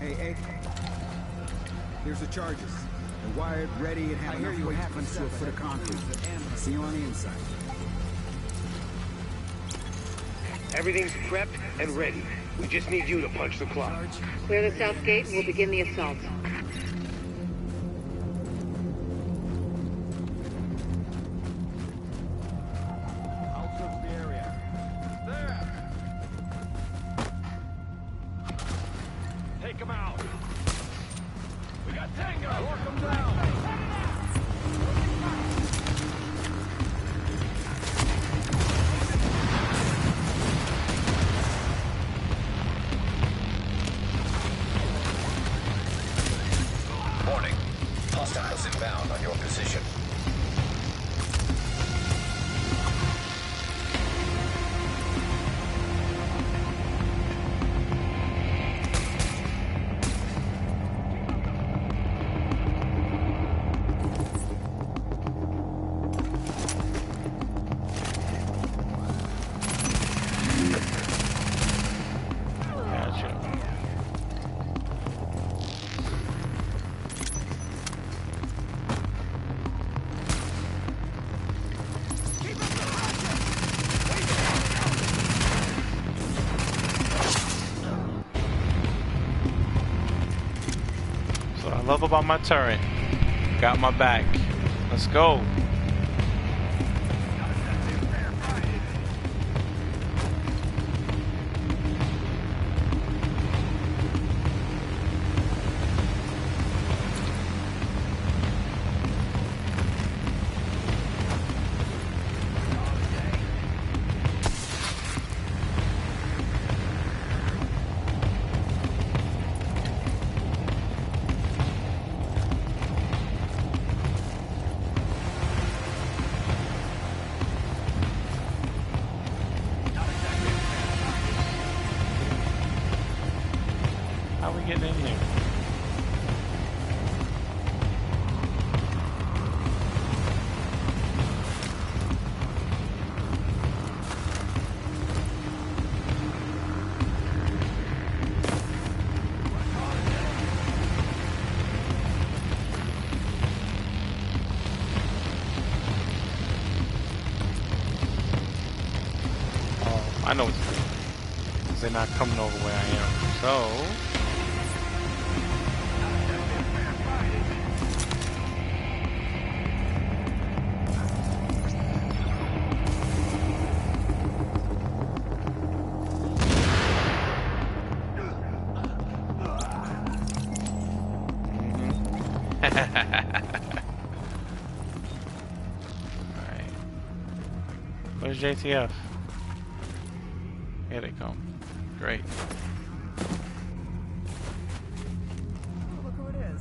Hey, here's the charges. They're wired, ready, and have enough weight to punch through a foot of concrete. See you on the inside. Everything's prepped and ready. We just need you to punch the clock. Clear the south gate and we'll begin the assault. I'll search the area. There! Warning. Hostiles inbound on your position. Love about my turret. Got my back. Let's go. Getting in here. Oh, I know what to do. 'Cause they're not coming over where I am. So Alright. Where's JTF? Here they come. Great. Look who it is.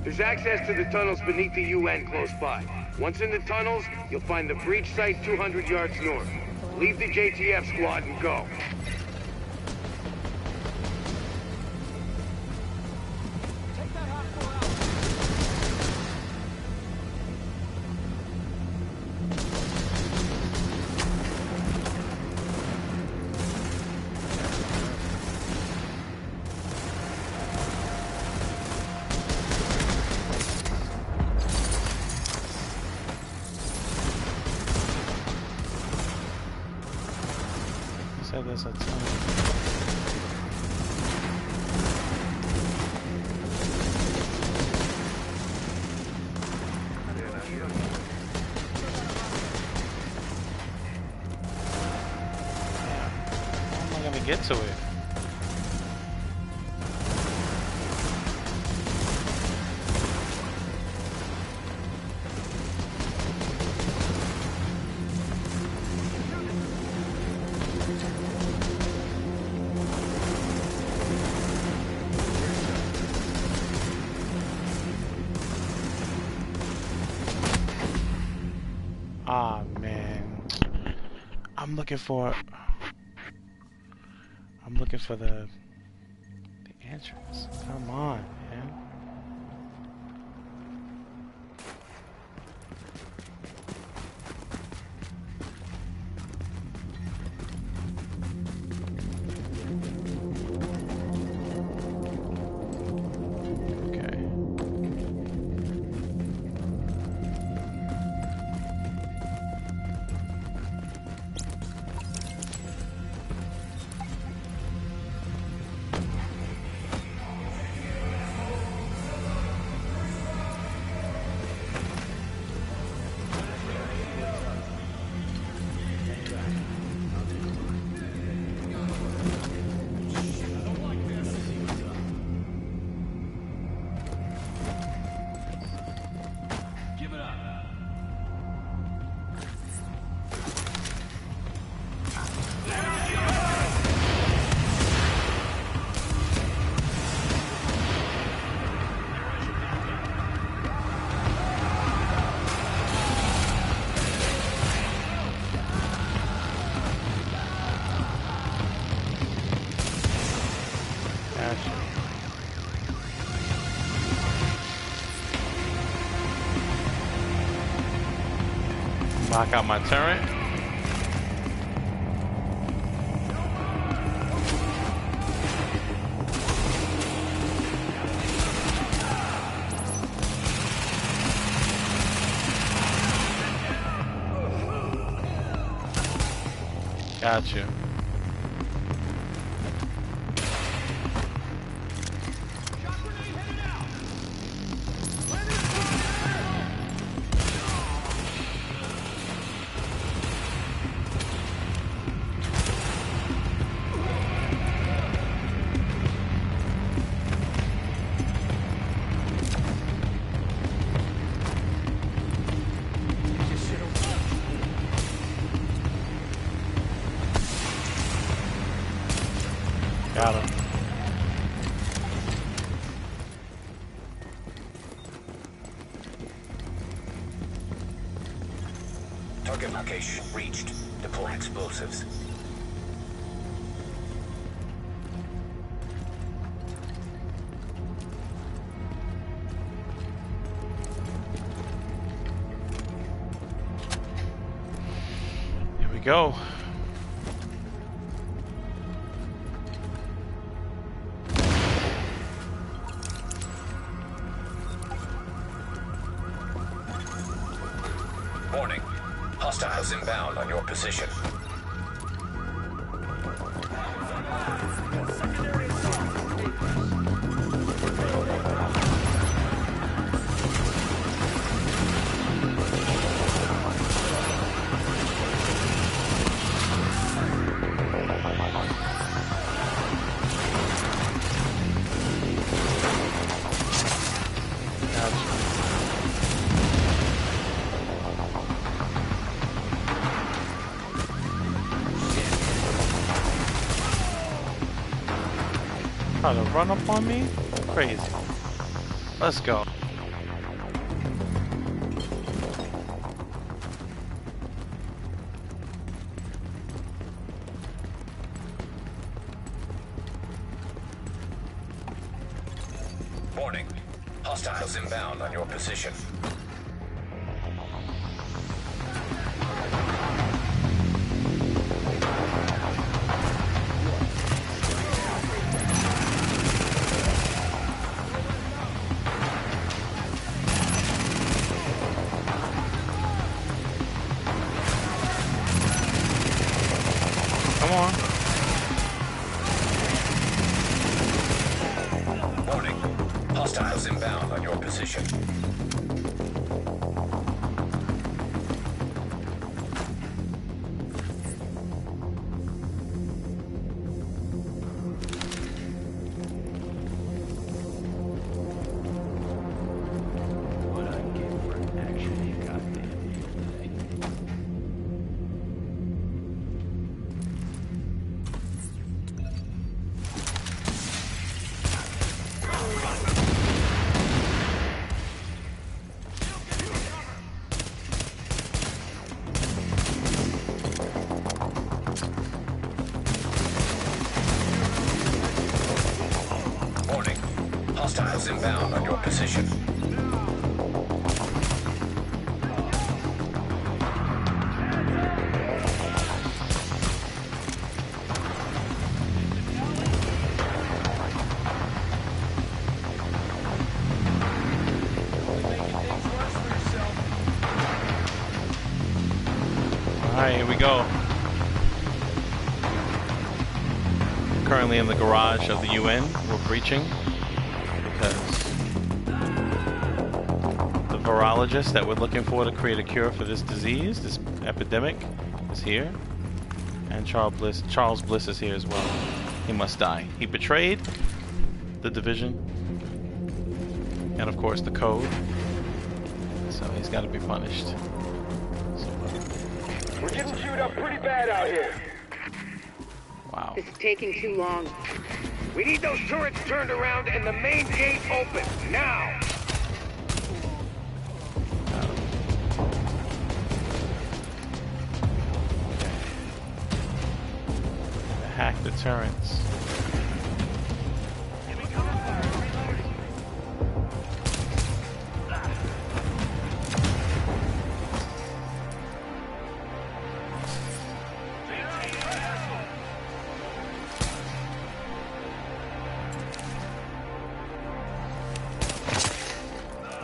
There's access to the tunnels beneath the UN close by. Once in the tunnels, you'll find the breach site 200 yards north. Leave the JTF squad and go. Said there's a ton. How am I gonna get to it? Ah, man. I'm looking for the entrance. Come on, man. Gotcha. Lock out my turret. Gotcha. Got him. Target location reached. Deploy explosives. Here we go. Warning. Hostiles inbound on your position. Trying to run up on me? Crazy. Let's go. Warning. Hostiles inbound on your position. Come on. Warning. Hostiles inbound on your position. What I get for actually goddamn thing. Warning. Hostiles inbound on your position. Alright, here we go. Currently in the garage of the UN. We're breaching because the virologist that we're looking for to create a cure for this disease, this epidemic, is here. And Charles Bliss is here as well. He must die. He betrayed the division and of course the code. So he's got to be punished. We're getting chewed up pretty bad out here. Wow. This is taking too long. We need those turrets turned around and the main gate open, now! Hack the turrets.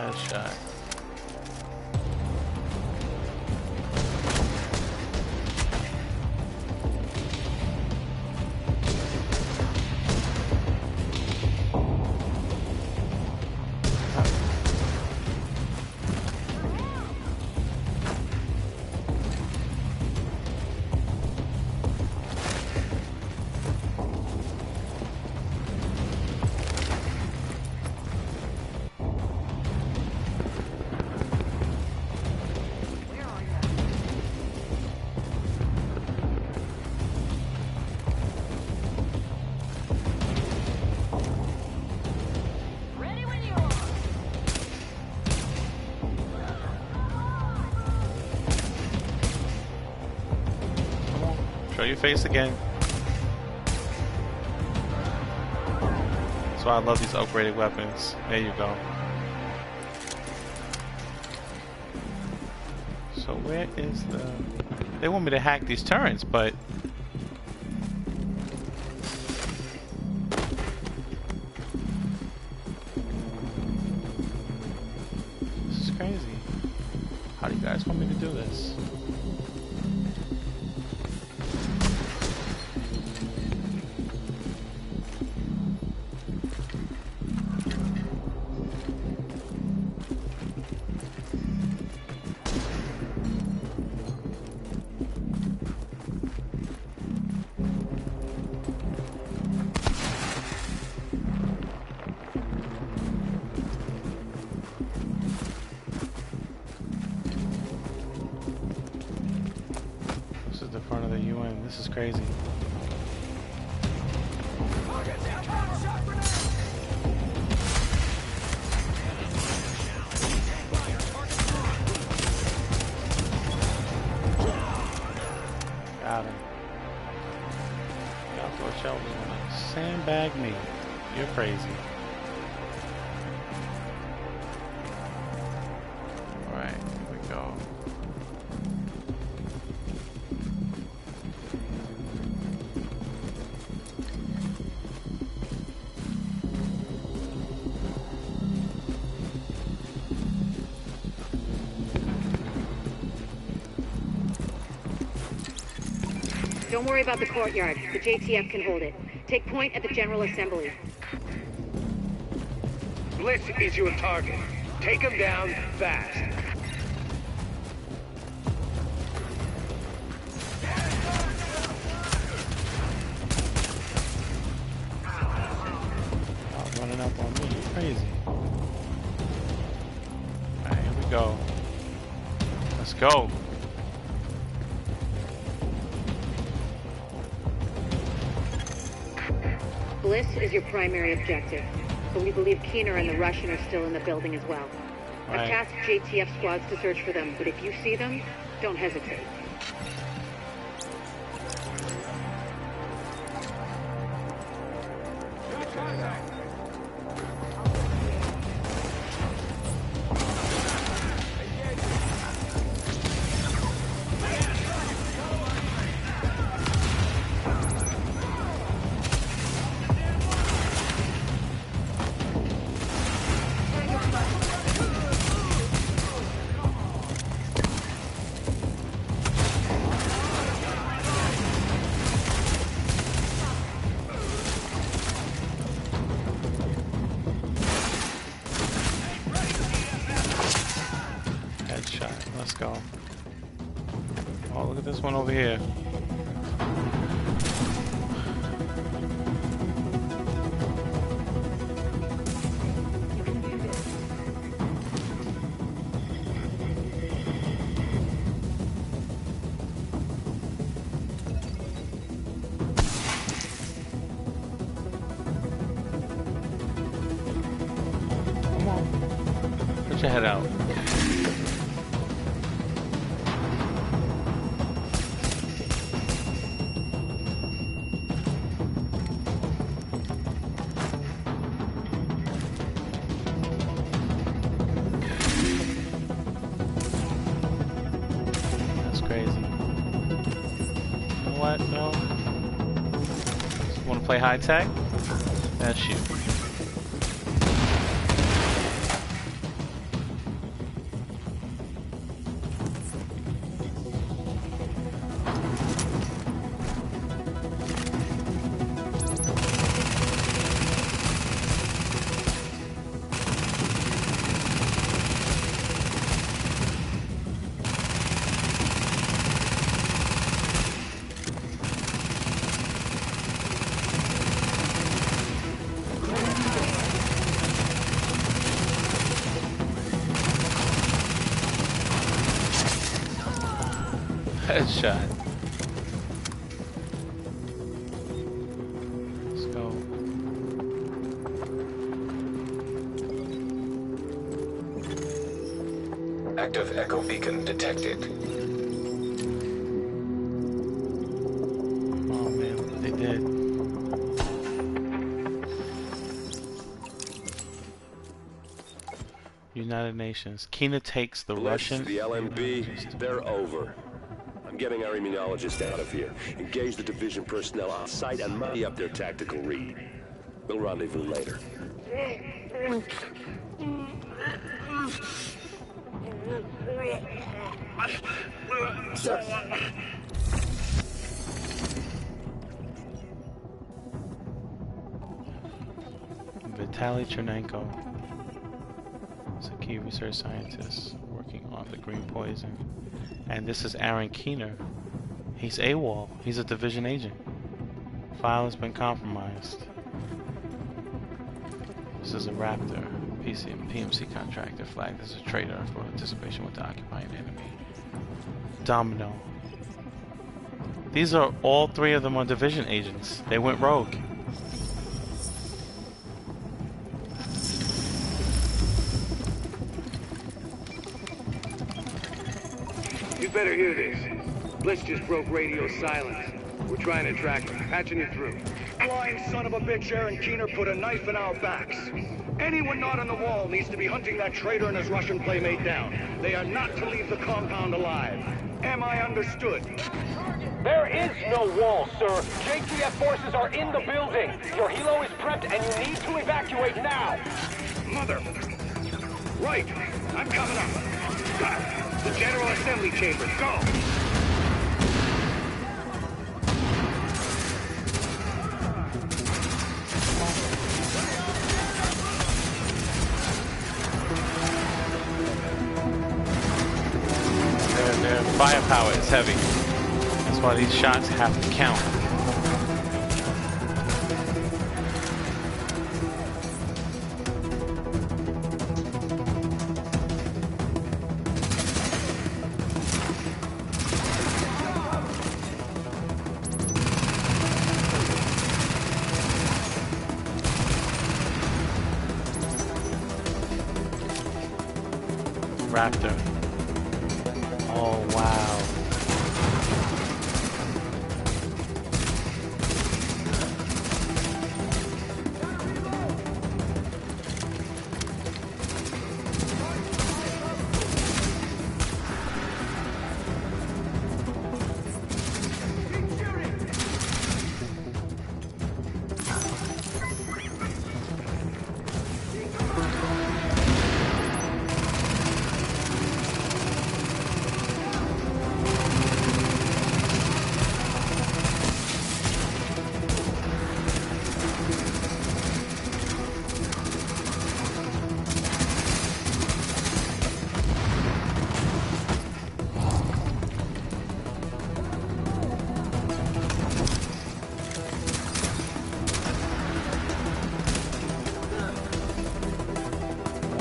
Headshot. Show your face again. That's why I love these upgraded weapons. There you go. So where is the... They want me to hack these turrets, but... This is crazy. How do you guys want me to do this? Front of the UN. This is crazy. Got him. Y'all thought y'all was gonna sandbag me. You're crazy. Alright, here we go. Don't worry about the courtyard. The JTF can hold it. Take point at the General Assembly. Bliss is your target. Take him down fast. Oh, running up on me. Crazy. Alright, here we go. Let's go. Bliss is your primary objective, but we believe Keener and the Russian are still in the building as well. Right. I've tasked JTF squads to search for them, but if you see them, don't hesitate. Let's go. Oh, look at this one over here. Come on. Put your head out. No. Want to play high tech? That's you. Headshot. Let's go. Active echo beacon detected. Oh man, look what they did. United Nations. Kina takes the Russian. The LMB, they're over. I'm getting our immunologist out of here. Engage the division personnel on site and muddy up their tactical read. We'll rendezvous later. Vitaly Chernenko is a key research scientist working on the green poison. And this is Aaron Keener. He's AWOL. He's a division agent. File has been compromised. This is a Raptor. PMC contractor flagged as a traitor for participation with the occupying enemy. Domino. These are all three of them are division agents. They went rogue. You better hear this. Bliss just broke radio silence. We're trying to track him, patching it through. Blind son of a bitch, Aaron Keener put a knife in our backs. Anyone not on the wall needs to be hunting that traitor and his Russian playmate down. They are not to leave the compound alive. Am I understood? There is no wall, sir. JTF forces are in the building. Your helo is prepped and you need to evacuate now. Mother. Right. I'm coming up. The General Assembly chamber. Go! Their firepower is heavy. That's why these shots have to count. Raptor. Oh, wow.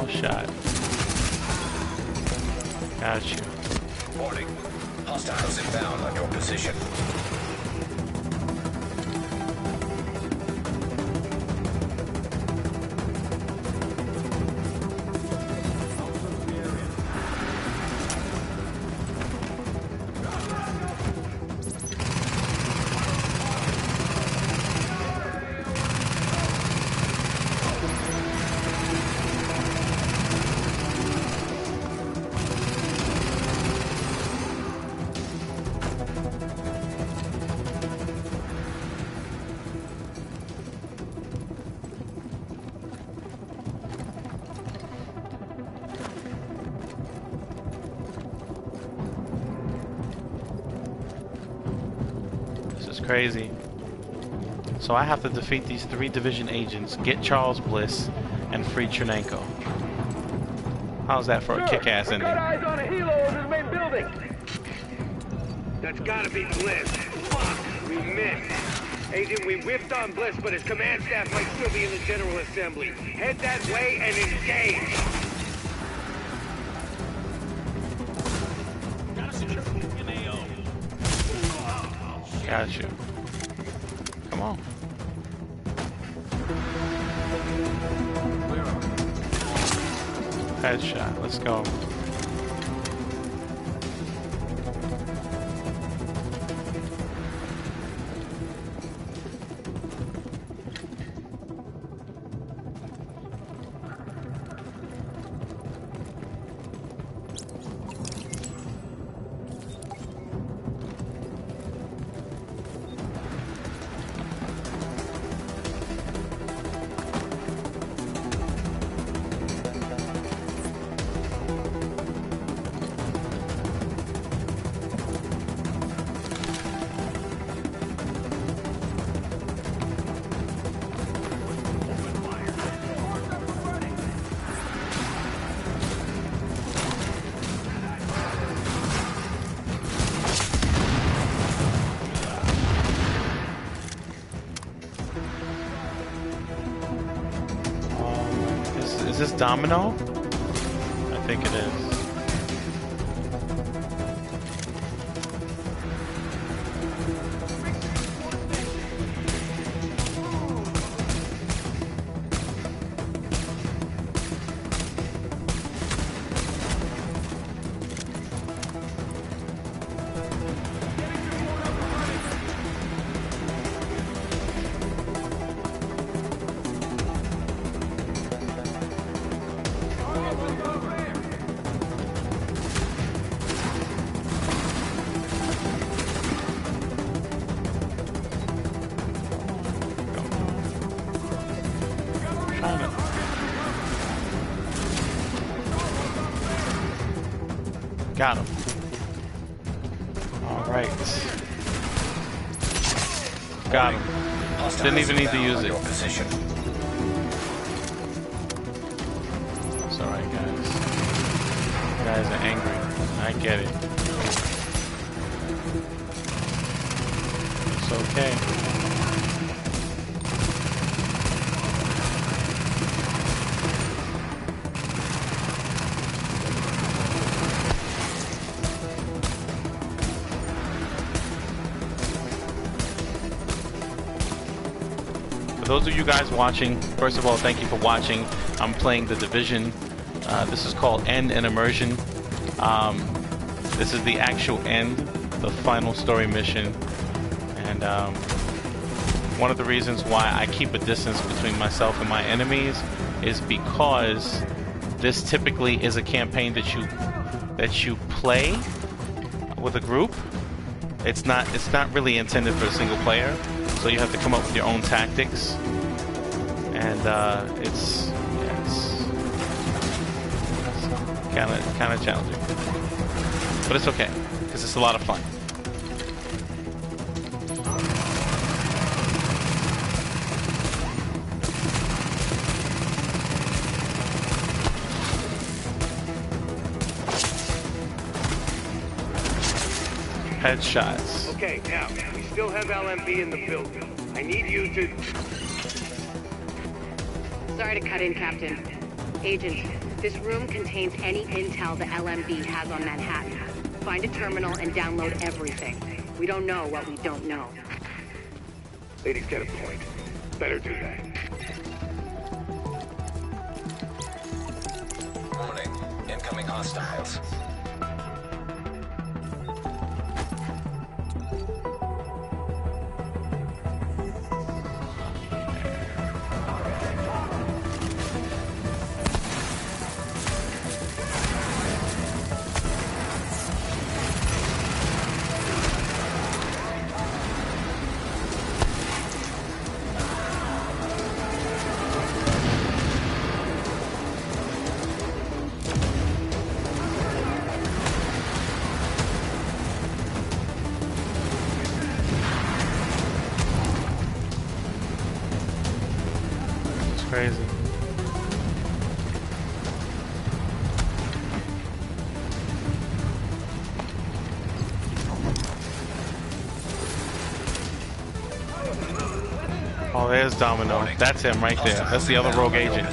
Shot. Got you. Warning. Hostiles inbound on your position. Crazy. So I have to defeat these 3 division agents, get Charles Bliss, and free Chernenko. How's that for a kick-ass ending? Got eyes on a helo of his main building. That's gotta be Bliss. Fuck, we missed. Agent, we whiffed on Bliss, but his command staff might still be in the General Assembly. Head that way and engage. Got you. Come on. Headshot. Let's go. Is this Domino? I think it is. Got him. All right. Got him. Didn't even need to use it. It's all right, guys. You guys are angry. I get it. It's okay. For those of you guys watching, first of all, thank you for watching. I'm playing The Division. This is called End and Immersion. This is the actual end, the final story mission. And one of the reasons why I keep a distance between myself and my enemies is because this typically is a campaign that you play with a group. It's not really intended for a single player. So you have to come up with your own tactics, and it's kind of challenging, but it's okay because it's a lot of fun. Headshots. Okay, now, we still have LMB in the building. I need you to... Sorry to cut in, Captain. Agent, this room contains any intel the LMB has on Manhattan. Find a terminal and download everything. We don't know what we don't know. Ladies get a point. Better do that. Warning. Incoming hostiles. Crazy. Oh, there's Domino. That's him right there. That's the other rogue agent.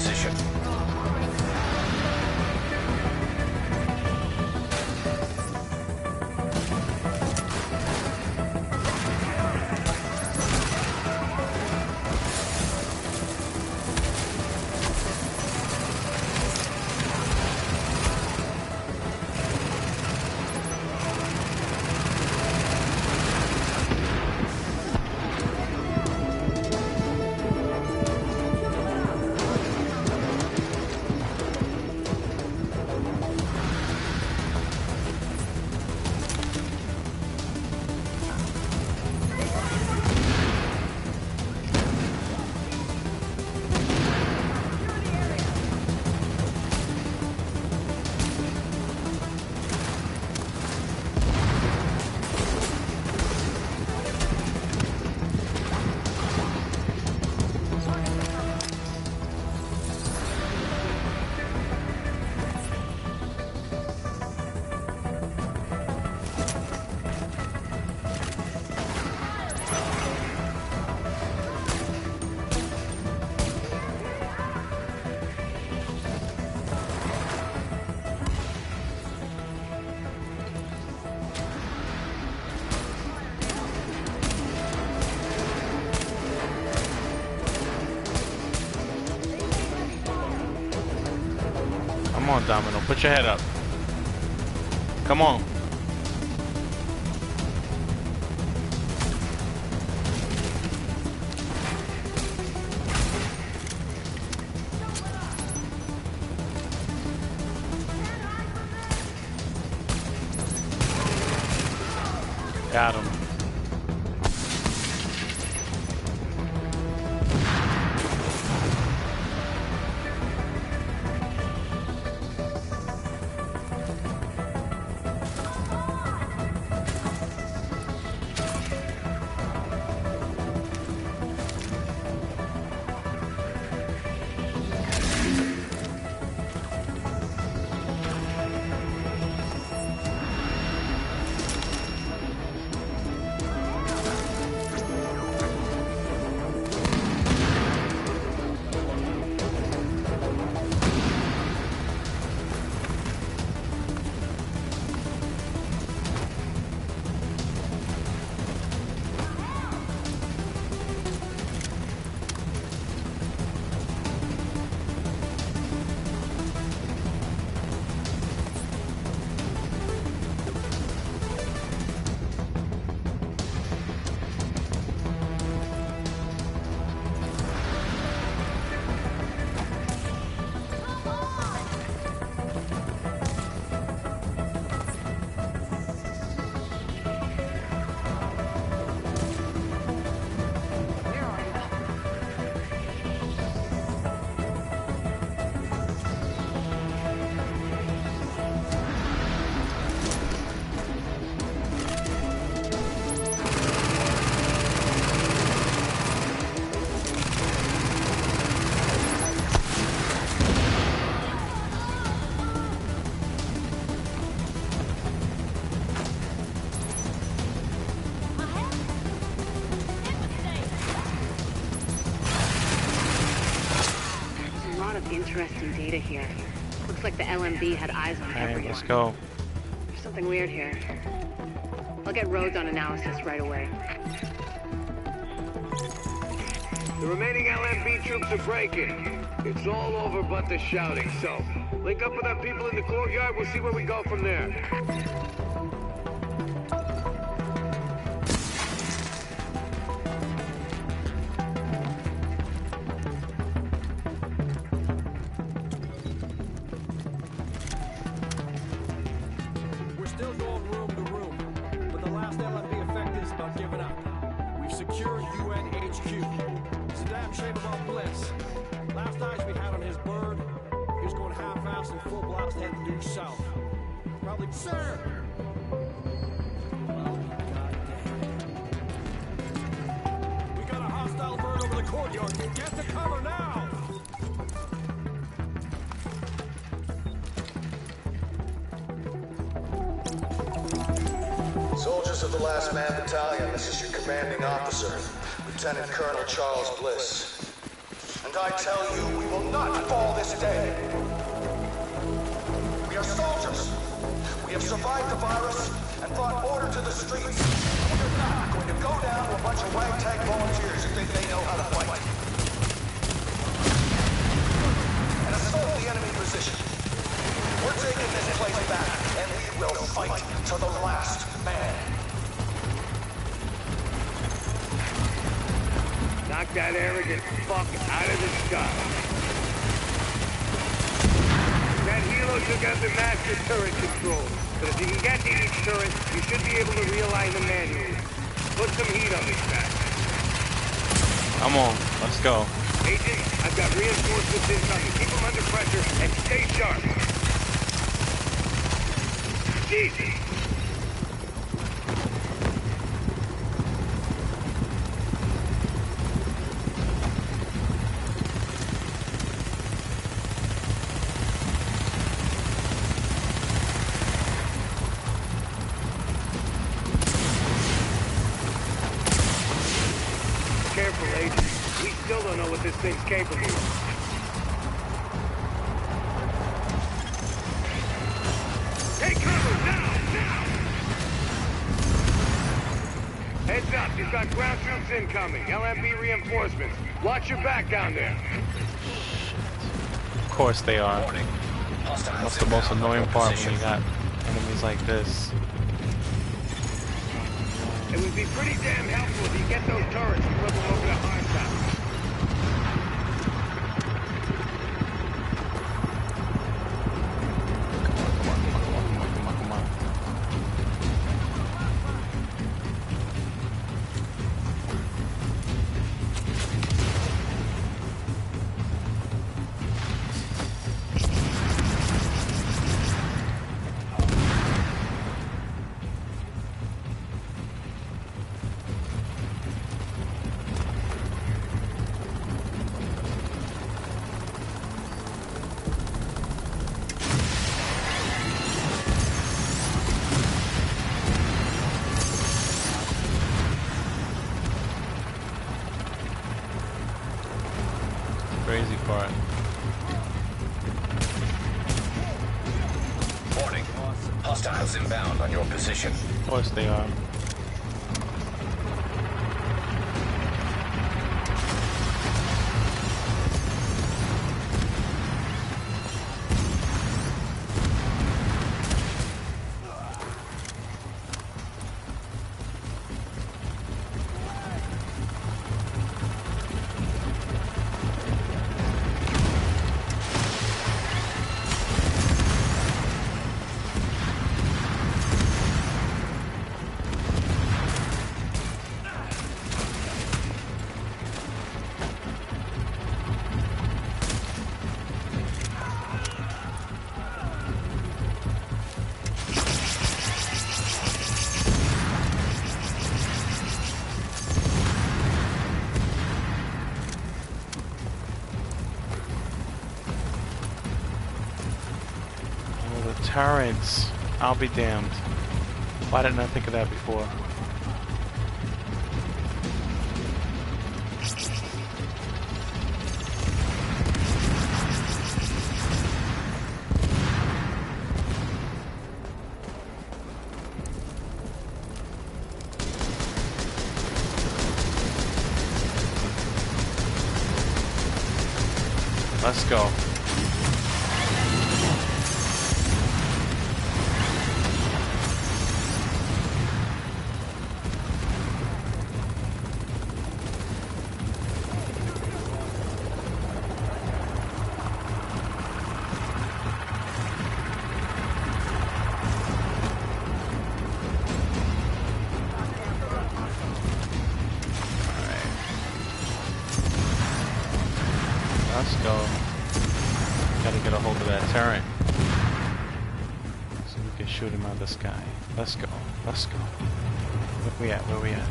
Come on, Domino. Put your head up. Come on. Got him. Interesting data here. Looks like the LMB had eyes on everyone. Alright, let's go. There's something weird here. I'll get Rhodes on analysis right away. The remaining LMB troops are breaking. It's all over but the shouting, so link up with our people in the courtyard. We'll see where we go from there. Soldiers of the Last Man Battalion, this is your commanding officer, Lieutenant Colonel Charles Bliss. And I tell you, we will not fall this day. We are soldiers. We have survived the virus and brought order to the streets. We are not going to go down to a bunch of ragtag volunteers who think they know how to fight. And assault the enemy position. We're taking this place back, and we will fight to the last man. Knock that arrogant fuck out of the sky. That helo took out the master turret control. But if you can get to each turret, you should be able to realign them manually. Put some heat on these guys. Come on, let's go. Agent, I've got reinforcements incoming. Keep them under pressure and stay sharp. Jesus! Careful, Agent. We still don't know what this thing's capable of. Take cover, now! Heads up, you've got ground troops incoming. LMB reinforcements. Watch your back down there. Of course they are. Warning. That's the most annoying part when you got enemies like this. It would be pretty damn helpful if you get those turrets and flip them over to hard top. Crazy part. Warning. Hostiles inbound on your position. Of course they are. Turrets. I'll be damned. Why didn't I think of that before? Let's go. Let's go. Gotta get a hold of that turret. So we can shoot him out of the sky. Let's go. Let's go. Where we at? Where we at?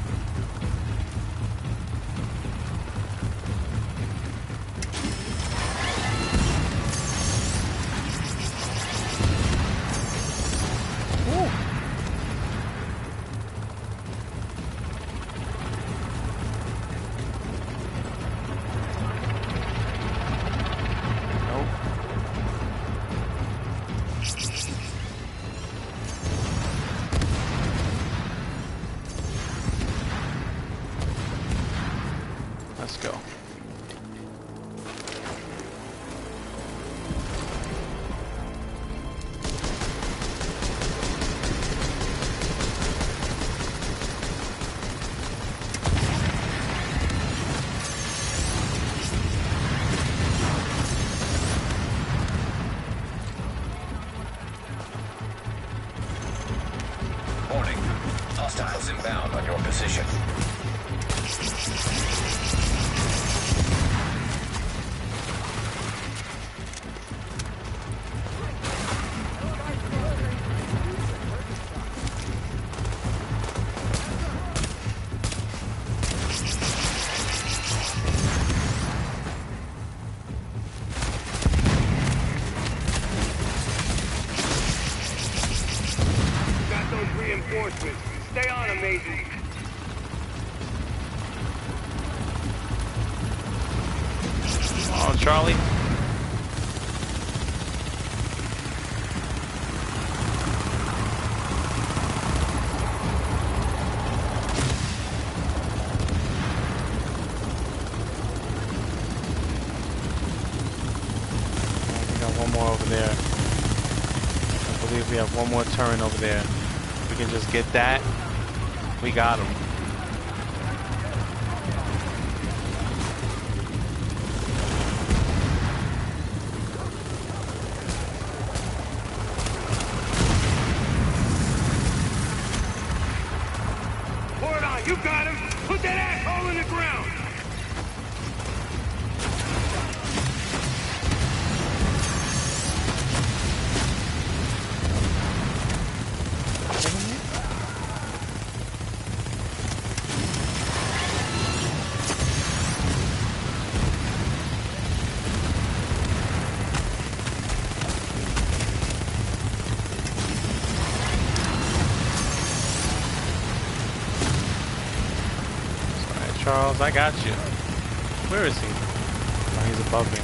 Let's go. Warning. Hostiles inbound on your position. Reinforcements. Stay on them, Agent. Oh, Charlie. one more over there. I believe we have one more turn over there. We can just get that. We got him. Pour it on, you got him! Put that asshole in the ground! Charles, I got you. Where is he? Oh, he's above me.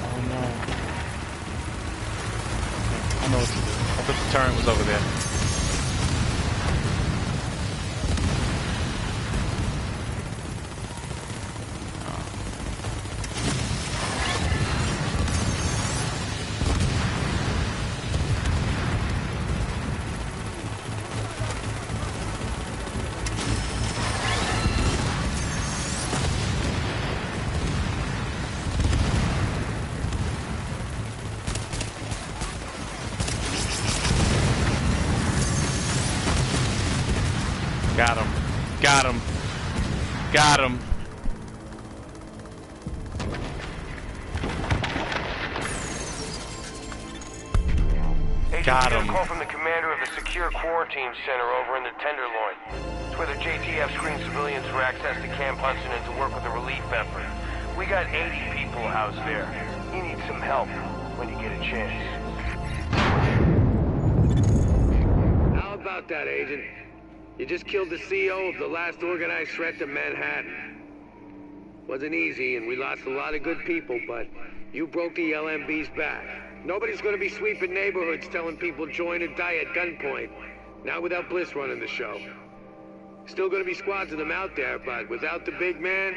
Oh no. I know what to do. I thought the turret was over there. Got him. Got him. Got him. Got him. Call from the commander of the secure quarantine center over in the Tenderloin. It's where the JTF screened civilians for access to Camp Hudson and to work with the relief effort. We got 80 people housed there. You need some help when you get a chance. How about that, Agent? You just killed the CEO of the last organized threat to Manhattan. Wasn't easy, and we lost a lot of good people, but you broke the LMB's back. Nobody's gonna be sweeping neighborhoods telling people join or die at gunpoint. Not without Bliss running the show. Still gonna be squads of them out there, but without the big man,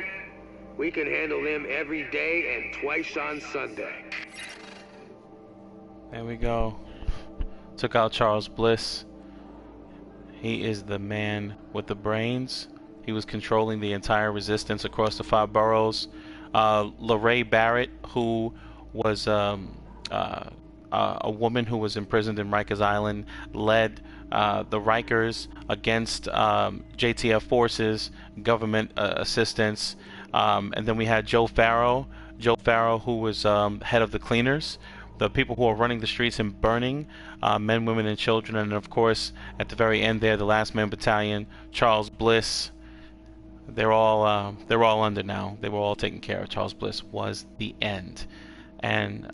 we can handle him every day and twice on Sunday. There we go. Took out Charles Bliss. He is the man with the brains. He was controlling the entire resistance across the 5 boroughs. LaRae Barrett, who was a woman who was imprisoned in Rikers Island, led the Rikers against JTF forces, government assistance. And then we had Joe Farrow, who was head of the cleaners, the people who are running the streets and burning men, women, and children. And of course, at the very end there, the Last Man Battalion, Charles Bliss. They're all under now. They were all taken care of. Charles Bliss was the end, and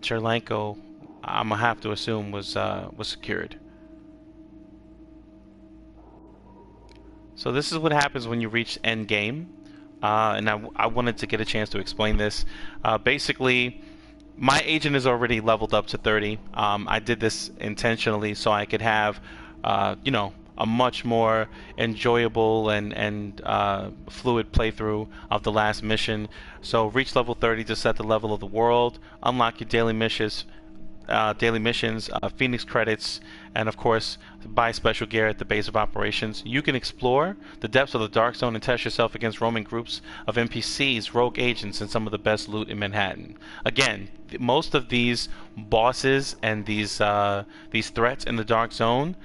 Cherlenko, I'm gonna have to assume was secured. So this is what happens when you reach end game. And I wanted to get a chance to explain this. Basically, my agent is already leveled up to 30. I did this intentionally so I could have, you know, a much more enjoyable and fluid playthrough of the last mission. So reach level 30 to set the level of the world, unlock your daily missions, Phoenix credits, and of course buy special gear at the base of operations. You can explore the depths of the Dark Zone and test yourself against roaming groups of NPCs, rogue agents, and some of the best loot in Manhattan. Again, most of these bosses and these threats in the Dark Zone,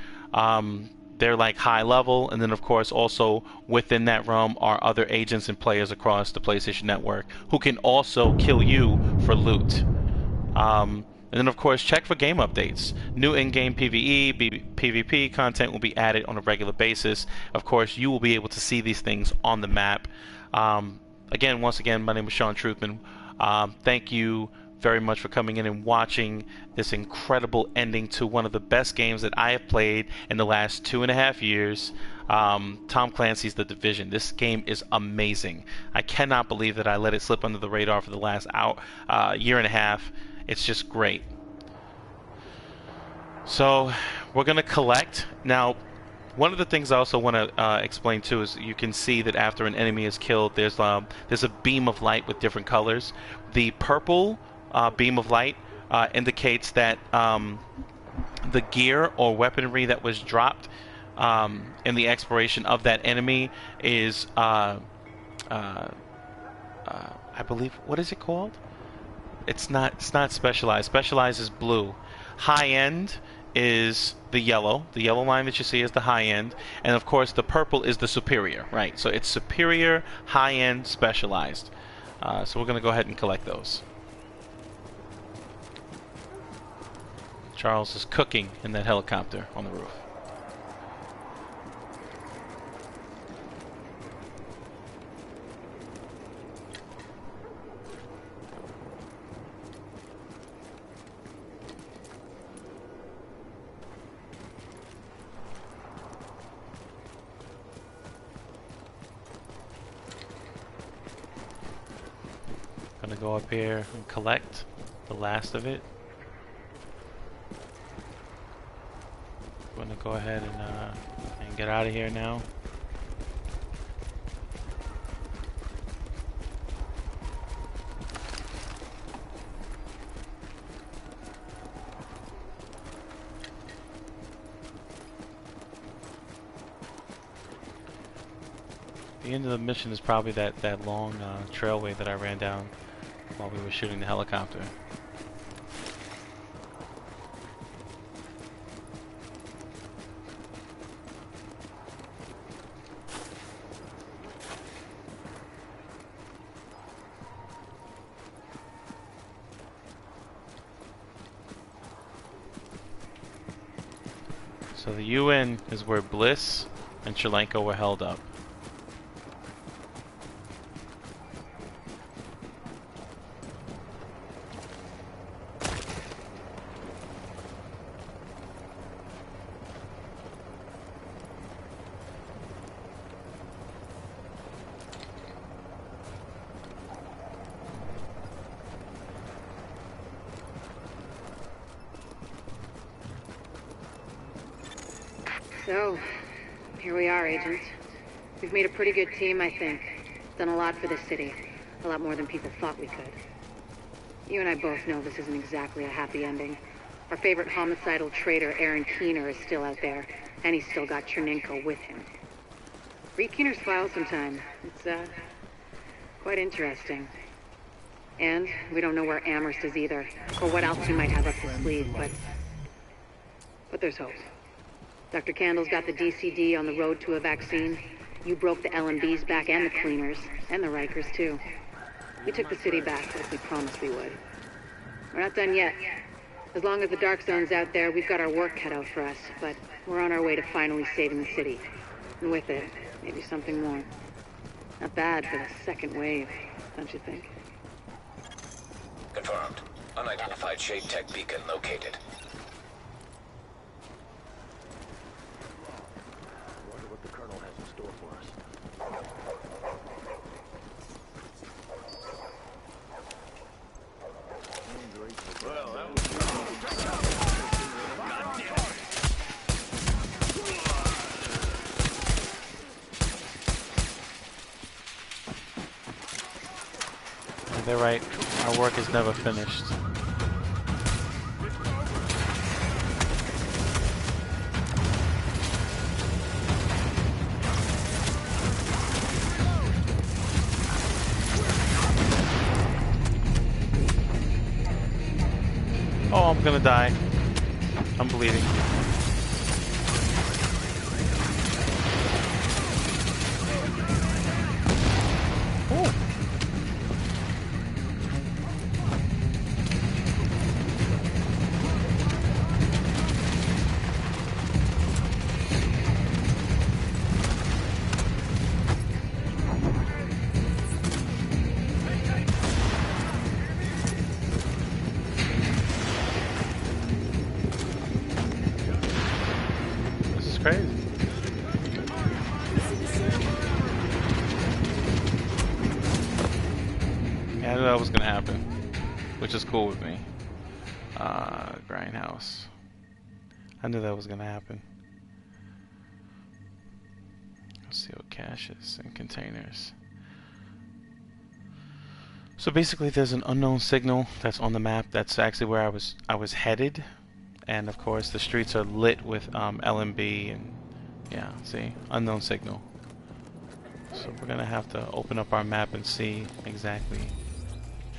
they're like high level, and then of course also within that realm are other agents and players across the PlayStation Network who can also kill you for loot. And then of course check for game updates. New in-game PvE, PvP content will be added on a regular basis. Of course you will be able to see these things on the map. Once again, my name is Sean Truthman. Thank you very much for coming in and watching this incredible ending to one of the best games that I have played in the last 2.5 years. Tom Clancy's The Division. This game is amazing. I cannot believe that I let it slip under the radar for the last year and a half. It's just great. So we're going to collect. Now, one of the things I also want to explain too is you can see that after an enemy is killed, there's a beam of light with different colors. The purple beam of light indicates that the gear or weaponry that was dropped in the expiration of that enemy is, I believe, what is it called? It's not specialized. Specialized is blue. High end is the yellow. The yellow line that you see is the high end, and of course the purple is the superior, right? So it's superior, high end, specialized. So we're going to go ahead and collect those. Charles is cooking in that helicopter on the roof. Gonna go up here and collect the last of it. Gonna go ahead and get out of here now. The end of the mission is probably that long trailway that I ran down while we were shooting the helicopter. So the UN is where Bliss and Chelenko were held up. So, here we are, Agent. We've made a pretty good team, I think. Done a lot for the city. A lot more than people thought we could. You and I both know this isn't exactly a happy ending. Our favorite homicidal traitor, Aaron Keener, is still out there, and he's still got Chernenko with him. Read Keener's file sometime. It's, quite interesting. And we don't know where Amherst is either, or what else he might have up his sleeve, but there's hope. Dr. Candle's got the DCD on the road to a vaccine. You broke the LMB's back and the cleaners, and the Rikers too. We took the city back like we promised we would. We're not done yet. As long as the Dark Zone's out there, we've got our work cut out for us, but we're on our way to finally saving the city. And with it, maybe something more. Not bad for the second wave, don't you think? Confirmed. Unidentified shade tech beacon located. They're right. Our work is never finished. Oh, I'm gonna die. I'm bleeding. knew that was gonna happen, which is cool with me. Grindhouse. I knew that was gonna happen. Let's see what caches and containers. So basically, there's an unknown signal that's on the map. That's actually where I was headed, and of course, the streets are lit with LMB and yeah, see, unknown signal. So we're gonna have to open up our map and see exactly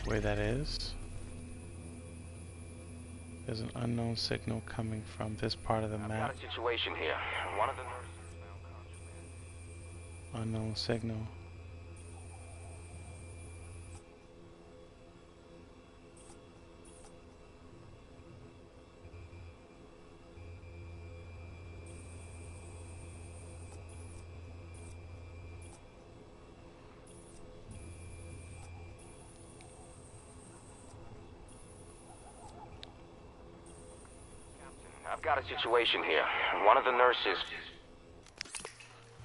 where that is. There's an unknown signal coming from this part of the map. I've got a situation here. One of the unknown signal. I've got a situation here. One of the nurses.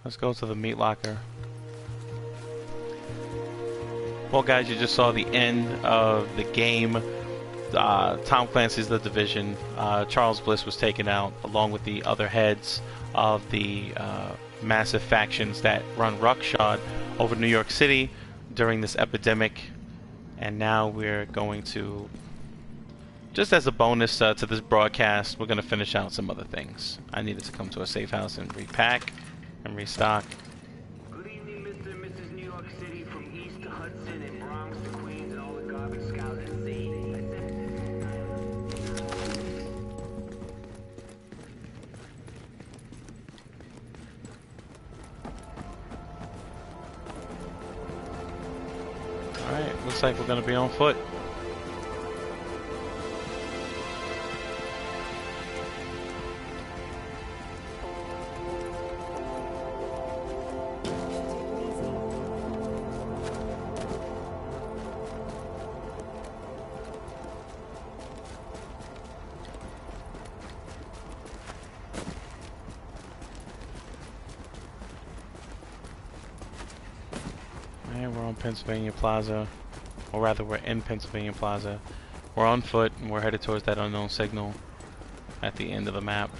Let's go to the meat locker. Well, guys, you just saw the end of the game. Tom Clancy's The Division. Charles Bliss was taken out along with the other heads of the massive factions that run roughshod over New York City during this epidemic. And now we're going to, just as a bonus to this broadcast, we're going to finish out some other things. I needed to come to a safe house and repack and restock. Good evening, Mr. and Mrs. New York City, from East to Hudson and Bronx to Queens and all the garbage scouts at sea. Alright, looks like we're going to be on foot. We're on Pennsylvania Plaza, or rather we're in Pennsylvania Plaza. We're on foot and we're headed towards that unknown signal at the end of the map.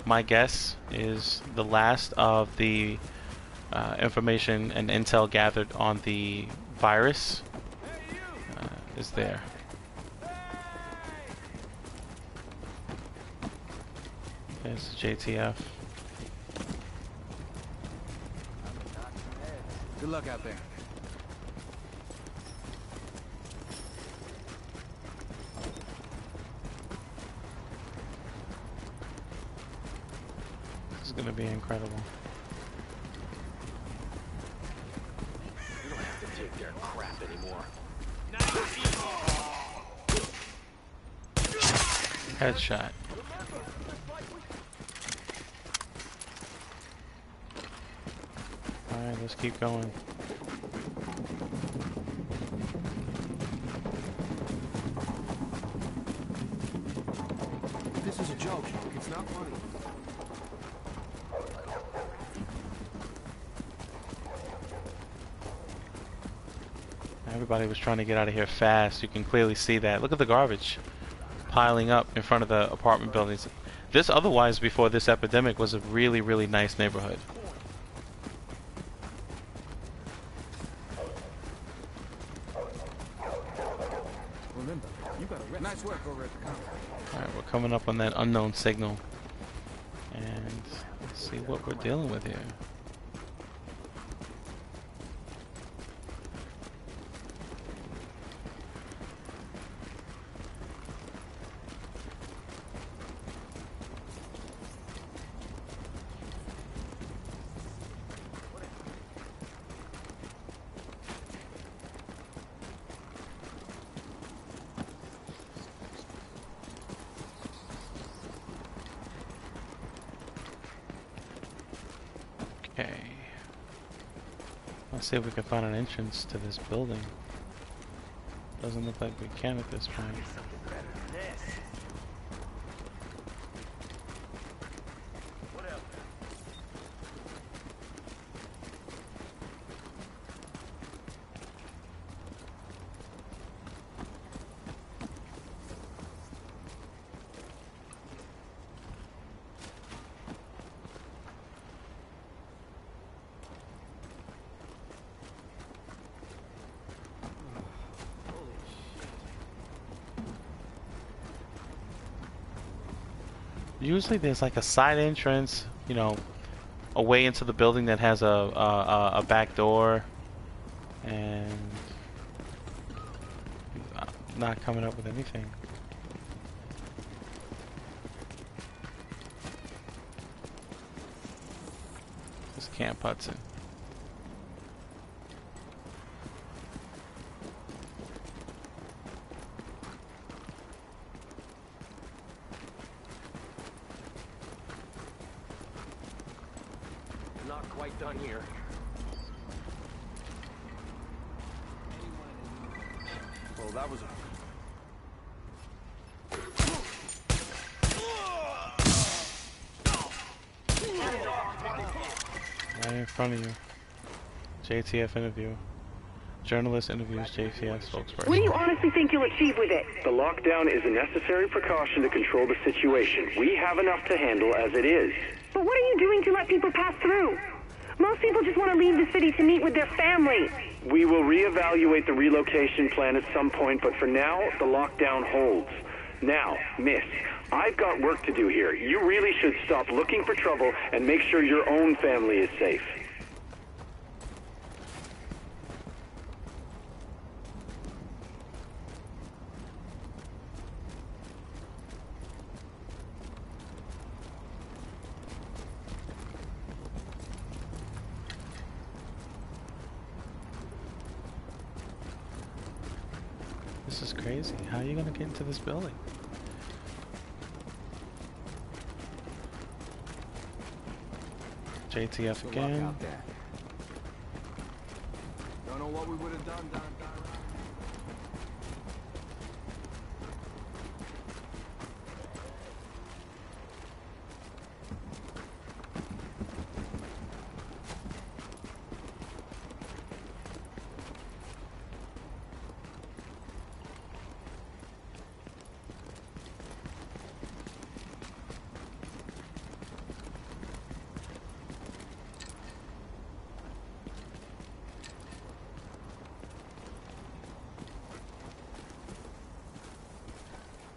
My guess is the last of the information and intel gathered on the virus is there. There's the JTF. Good luck out there. This is gonna be incredible. We don't have to take their crap anymore. Headshot. Alright, let's keep going. This is a joke. It's not funny. Everybody was trying to get out of here fast. You can clearly see that. Look at the garbage piling up in front of the apartment buildings. This otherwise, before this epidemic, was a really, really nice neighborhood. Remember, you got a nice work over at the company. Alright, we're coming up on that unknown signal. And let's see what we're dealing with here. Okay. Let's see if we can find an entrance to this building. Doesn't look like we can at this point. Usually there's like a side entrance, you know, a way into the building that has a back door, and not coming up with anything. This Camp Hudson. Not quite done here. Well, that was a... Right in front of you. JTF interview. Journalist interviews JTF spokesperson. What do you honestly think you'll achieve with it? The lockdown is a necessary precaution to control the situation. We have enough to handle as it is. But what are you doing to let people pass through? Most people just want to leave the city to meet with their families. We will reevaluate the relocation plan at some point, but for now, the lockdown holds. Now, miss, I've got work to do here. You really should stop looking for trouble and make sure your own family is safe. This is crazy. How are you gonna get into this building? JTF again. Don't know what we would have done.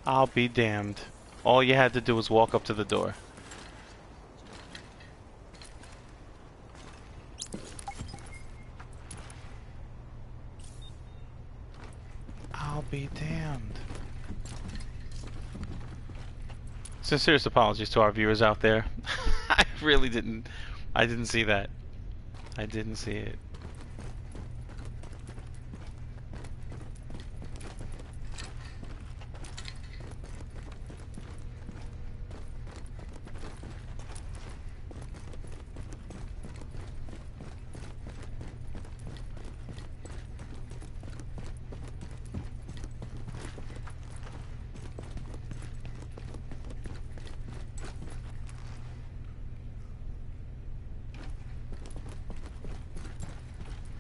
I'll be damned. All you had to do was walk up to the door. I'll be damned. Sincerest apologies to our viewers out there. I really didn't. I didn't see that. I didn't see it.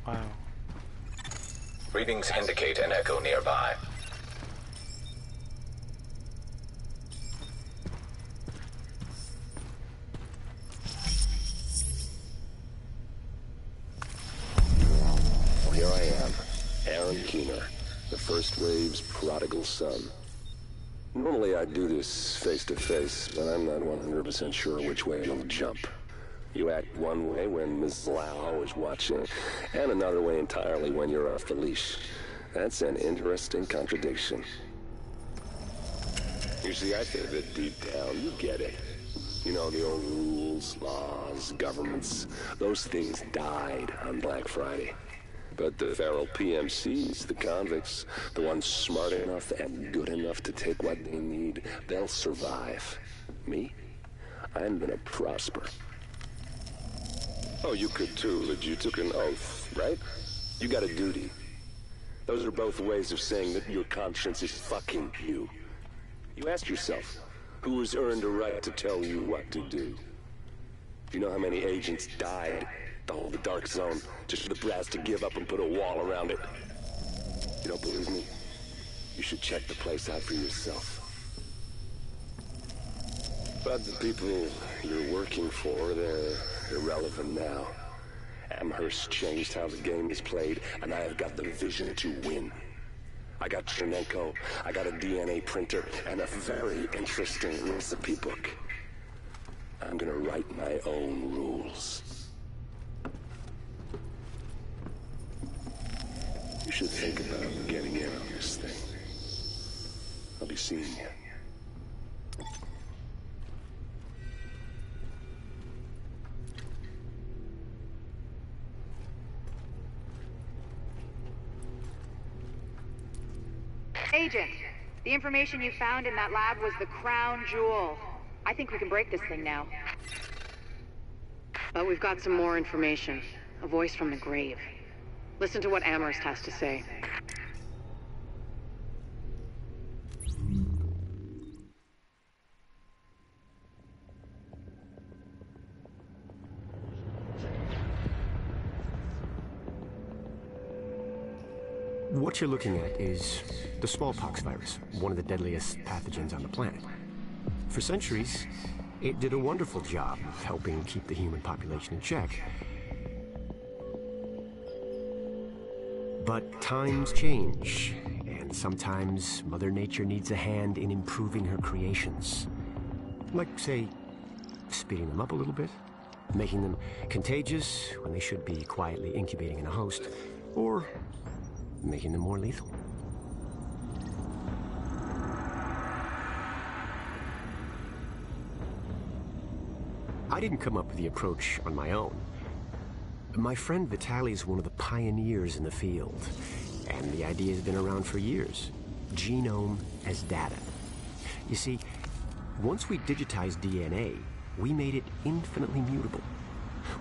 Wow. Readings indicate an echo nearby. Here I am, Aaron Keener, the first wave's prodigal son. Normally I'd do this face-to-face, but I'm not 100% sure which way you'll jump. You act one way when Ms. Lau is watching, and another way entirely when you're off the leash. That's an interesting contradiction. You see, I think that deep down, you get it. You know, the old rules, laws, governments, those things died on Black Friday. But the feral PMCs, the convicts, the ones smart enough and good enough to take what they need, they'll survive. Me? I'm gonna prosper. Oh, you could too, but you took an oath, right? You got a duty. Those are both ways of saying that your conscience is fucking you. You ask yourself, who has earned a right to tell you what to do? Do you know how many agents died to hold the dark zone, just for the brass to give up and put a wall around it? You don't believe me? You should check the place out for yourself. But the people you're working for, they're irrelevant now. Amherst changed how the game is played, and I have got the vision to win. I got Chernenko, I got a DNA printer, and a very interesting recipe book. I'm gonna write my own rules. You should think about getting in on this thing. I'll be seeing you. Agent, the information you found in that lab was the crown jewel. I think we can break this thing now. But we've got some more information. A voice from the grave. Listen to what Amherst has to say. What you're looking at is the smallpox virus, one of the deadliest pathogens on the planet. For centuries, it did a wonderful job of helping keep the human population in check. But times change, and sometimes Mother Nature needs a hand in improving her creations. Like, say, speeding them up a little bit, making them contagious when they should be quietly incubating in a host, or making them more lethal. I didn't come up with the approach on my own. My friend Vitaly is one of the pioneers in the field, and the idea has been around for years. Genome as data. You see, once we digitized DNA, we made it infinitely mutable.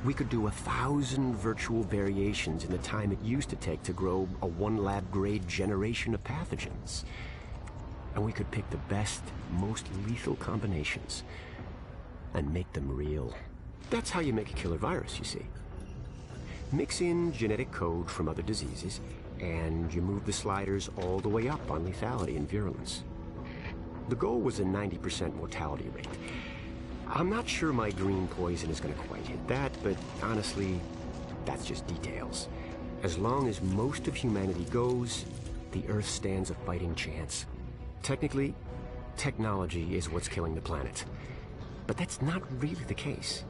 We could do 1,000 virtual variations in the time it used to take to grow a one-lab-grade generation of pathogens. And we could pick the best, most lethal combinations and make them real. That's how you make a killer virus, you see. Mix in genetic code from other diseases, and you move the sliders all the way up on lethality and virulence. The goal was a 90% mortality rate. I'm not sure my green poison is going to quite hit that, but honestly, that's just details. As long as most of humanity goes, the Earth stands a fighting chance. Technically, technology is what's killing the planet. But that's not really the case.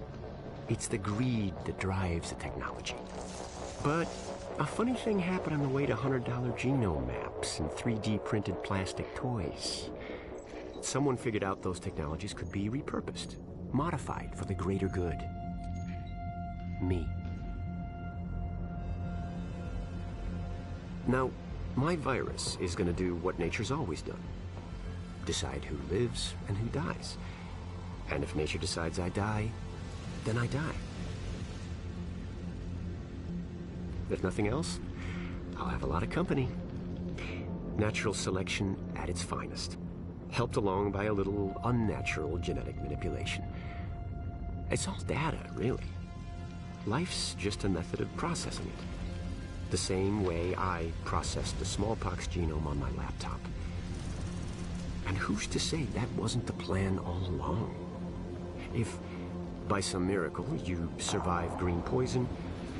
It's the greed that drives the technology. But a funny thing happened on the way to $100 genome maps and 3D printed plastic toys. Someone figured out those technologies could be repurposed, modified for the greater good. Me. Now, my virus is going to do what nature's always done. Decide who lives and who dies. And if nature decides I die, then I die. If nothing else, I'll have a lot of company. Natural selection at its finest. Helped along by a little unnatural genetic manipulation. It's all data, really. Life's just a method of processing it. The same way I processed the smallpox genome on my laptop. And who's to say that wasn't the plan all along? If, by some miracle, you survive green poison,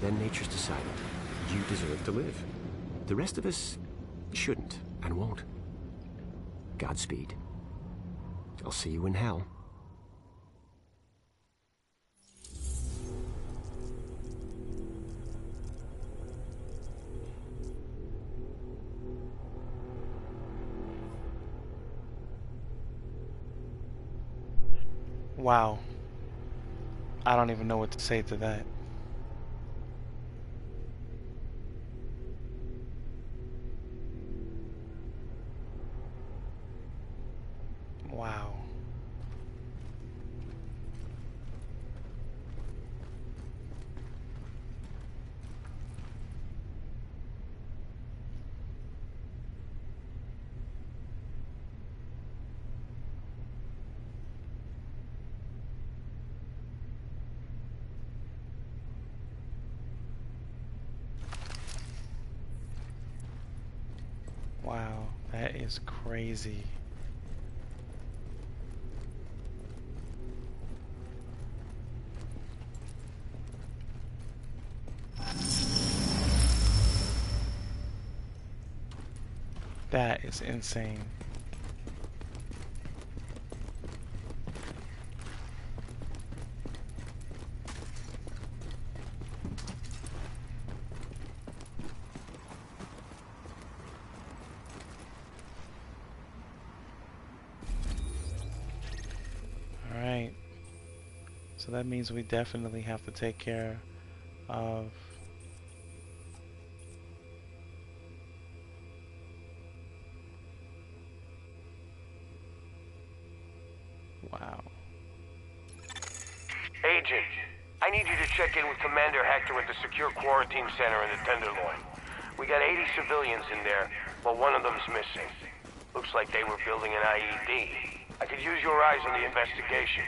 then nature's decided you deserve to live. The rest of us shouldn't and won't. Godspeed. I'll see you in hell. Wow. I don't even know what to say to that. Wow. Wow, that is crazy. That is insane. So that means we definitely have to take care of wow. Agent, I need you to check in with Commander Hector at the secure quarantine center in the Tenderloin. We got 80 civilians in there, but one of them's missing. Looks like they were building an IED. I could use your eyes on the investigation.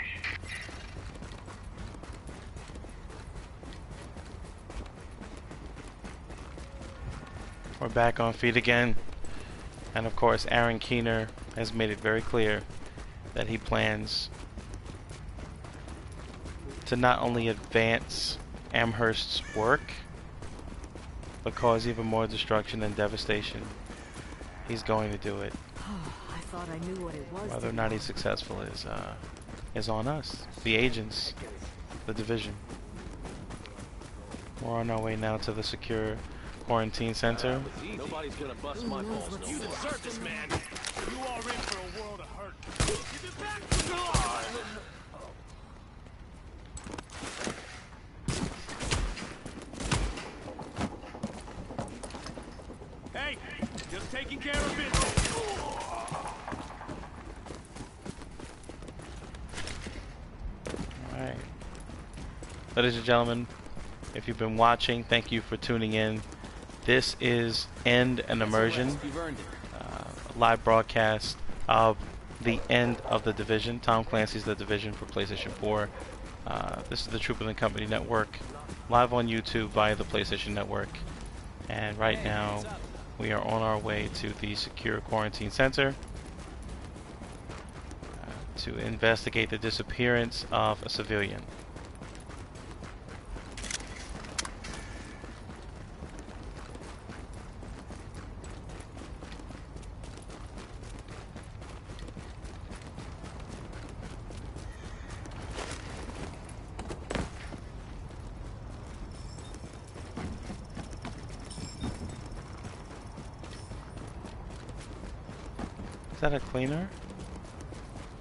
We're back on feet again. And of course, Aaron Keener has made it very clear that he plans to not only advance Amherst's work, but cause even more destruction and devastation. He's going to do it. I thought I knew what it was. Whether or not he's successful is on us, the agents, the division. We're on our way now to the secure quarantine center. Nobody's gonna bust my balls. You deserve this, man. You are in for a world of hurt. Give it back. Hey, just taking care of business. Alright. Ladies and gentlemen, if you've been watching, thank you for tuning in. This is End and Immersion, a live broadcast of the end of the Division. Tom Clancy's The Division for PlayStation 4. This is the Truthman Company Network, live on YouTube via the PlayStation Network. And right now, we are on our way to the secure quarantine center to investigate the disappearance of a civilian. Is that a cleaner?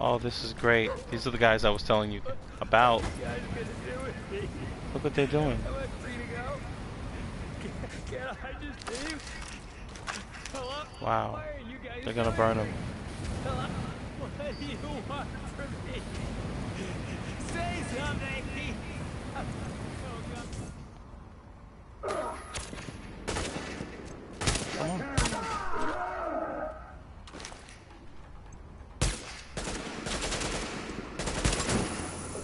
Oh, this is great. These are the guys I was telling you about. Look what they're doing. Wow. They're gonna burn him. What do you want from me? Say something. Come on.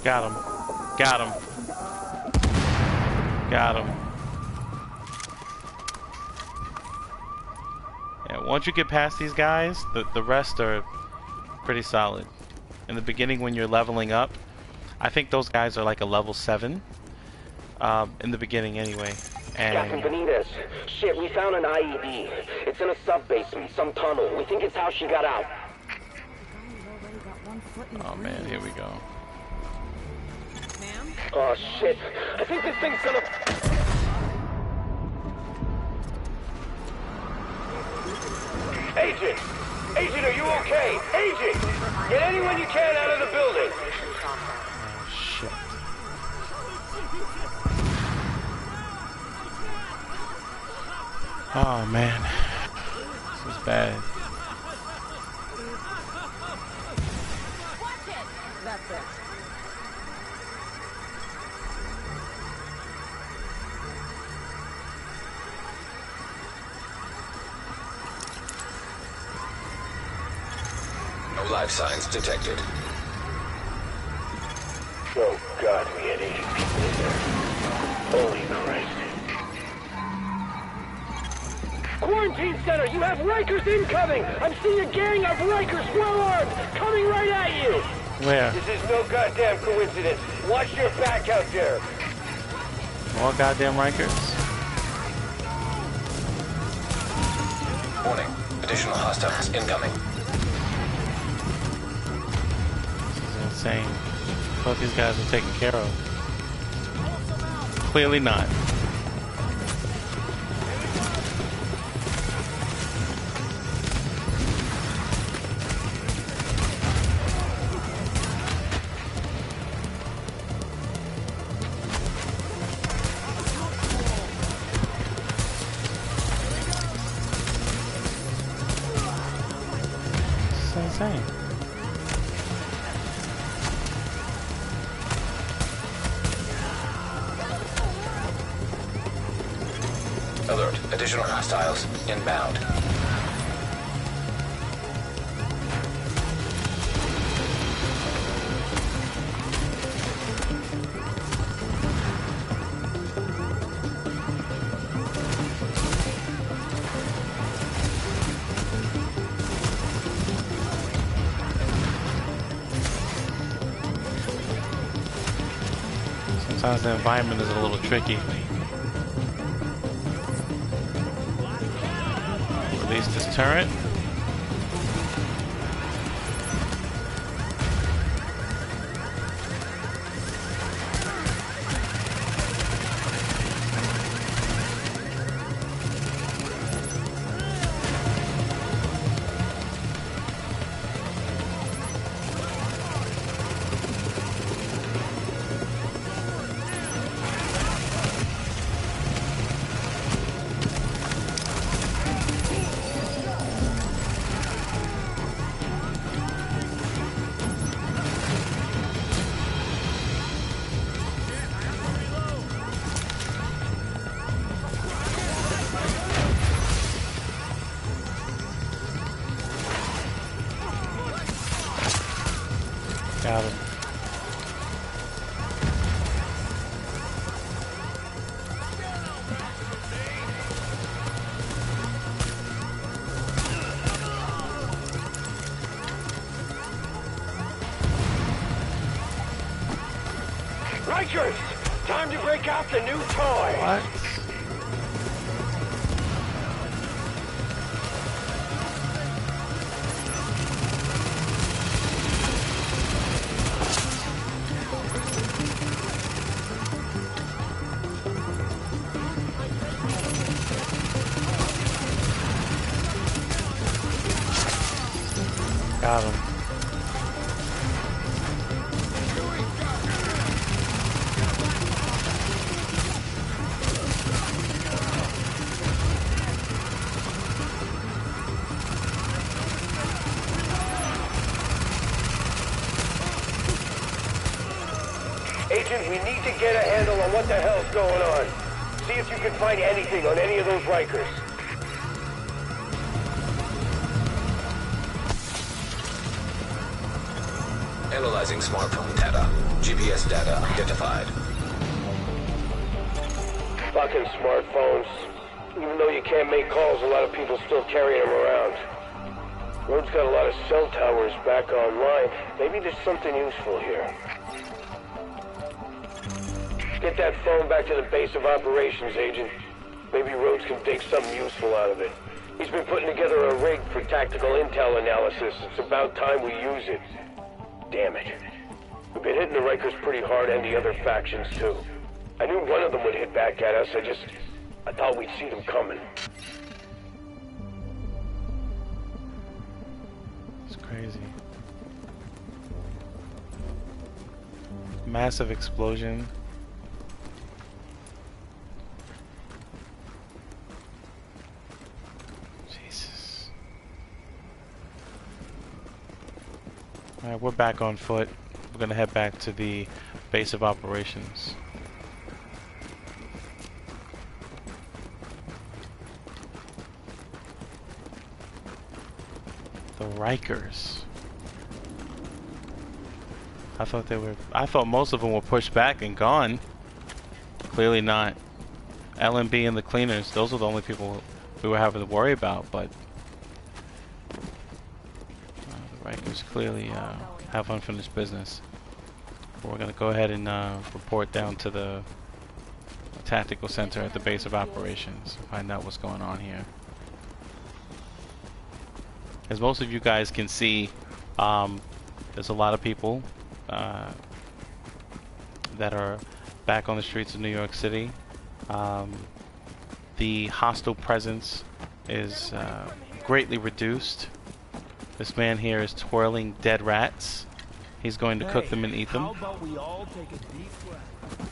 Got him. Got him. Got him. Yeah, once you get past these guys, the rest are pretty solid. In the beginning when you're leveling up, I think those guys are like a level 7. In the beginning anyway. Captain Benitez, shit, we found an IED. It's in a sub-basement, some tunnel. We think it's how she got out. Oh man, here we go. Oh shit, I think this thing's gonna... Agent! Agent, are you okay? Agent! Get anyone you can out of the building! Oh shit. Oh man. This is bad. That's it. No life signs detected. Oh god, we had 80 people in there. Holy Christ. Quarantine center, you have Rikers incoming! I'm seeing a gang of Rikers well armed, coming right at you! Where? This is no goddamn coincidence. Watch your back out there. More goddamn Rikers? Warning. Additional hostiles incoming. This is insane. I thought these guys were taken care of. Clearly not. saying. Alert. Additional hostiles inbound. Sometimes the environment is a little tricky. Release this turret. Got him. Rikers! Time to break out the new toy! What? Got him. Agent, we need to get a handle on what the hell's going on. See if you can find anything on any of those Rikers. Analyzing smartphone data. GPS data identified. Fucking smartphones. Even though you can't make calls, a lot of people still carry them around. Road's got a lot of cell towers back online. Maybe there's something useful here. Get that phone back to the base of operations, Agent. Maybe Rhodes can dig something useful out of it. He's been putting together a rig for tactical intel analysis. It's about time we use it. Damn it. We've been hitting the Rikers pretty hard and the other factions, too. I knew one of them would hit back at us. I thought we'd see them coming. It's crazy. Massive explosion. Jesus. Alright, we're back on foot. We're gonna head back to the base of operations. The Rikers. I thought most of them were pushed back and gone. Clearly not. LMB and the cleaners, those are the only people we were having to worry about, but the Rikers clearly have unfinished business. But we're gonna go ahead and report down to the tactical center at the base of operations and find out what's going on here. As most of you guys can see, there's a lot of people that are back on the streets of New York City. The hostile presence is greatly reduced. This man here is twirling dead rats. He's going to cook them and eat them. How about we all take a deep breath?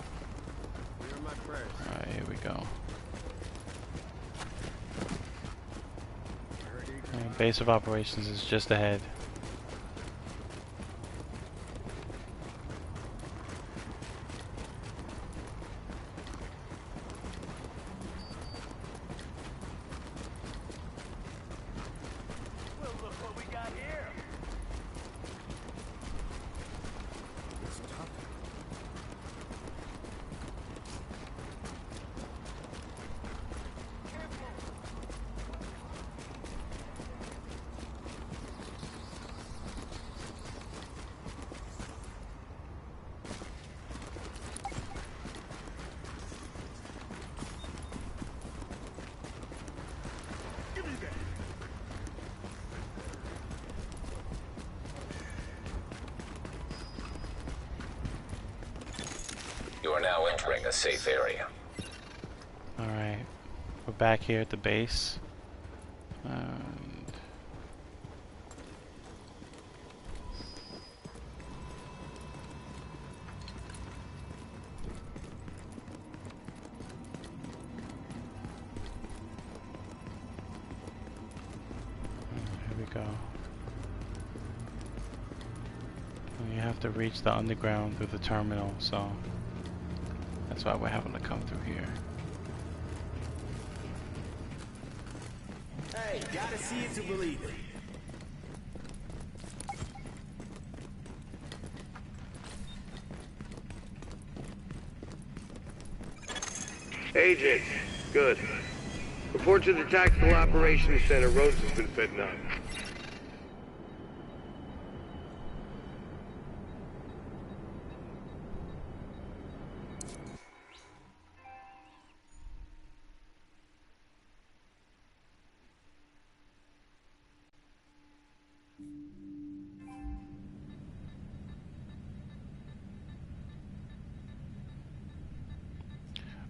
Here are my prayers. Alright, here we go. Base of operations is just ahead. You are now entering a safe area. Alright. We're back here at the base. And here we go. You have to reach the underground through the terminal, so that's why we're having to come through here. Hey, gotta see it to believe it. Agent, good. Report to the Tactical Operations Center. Rhodes has been fitting up.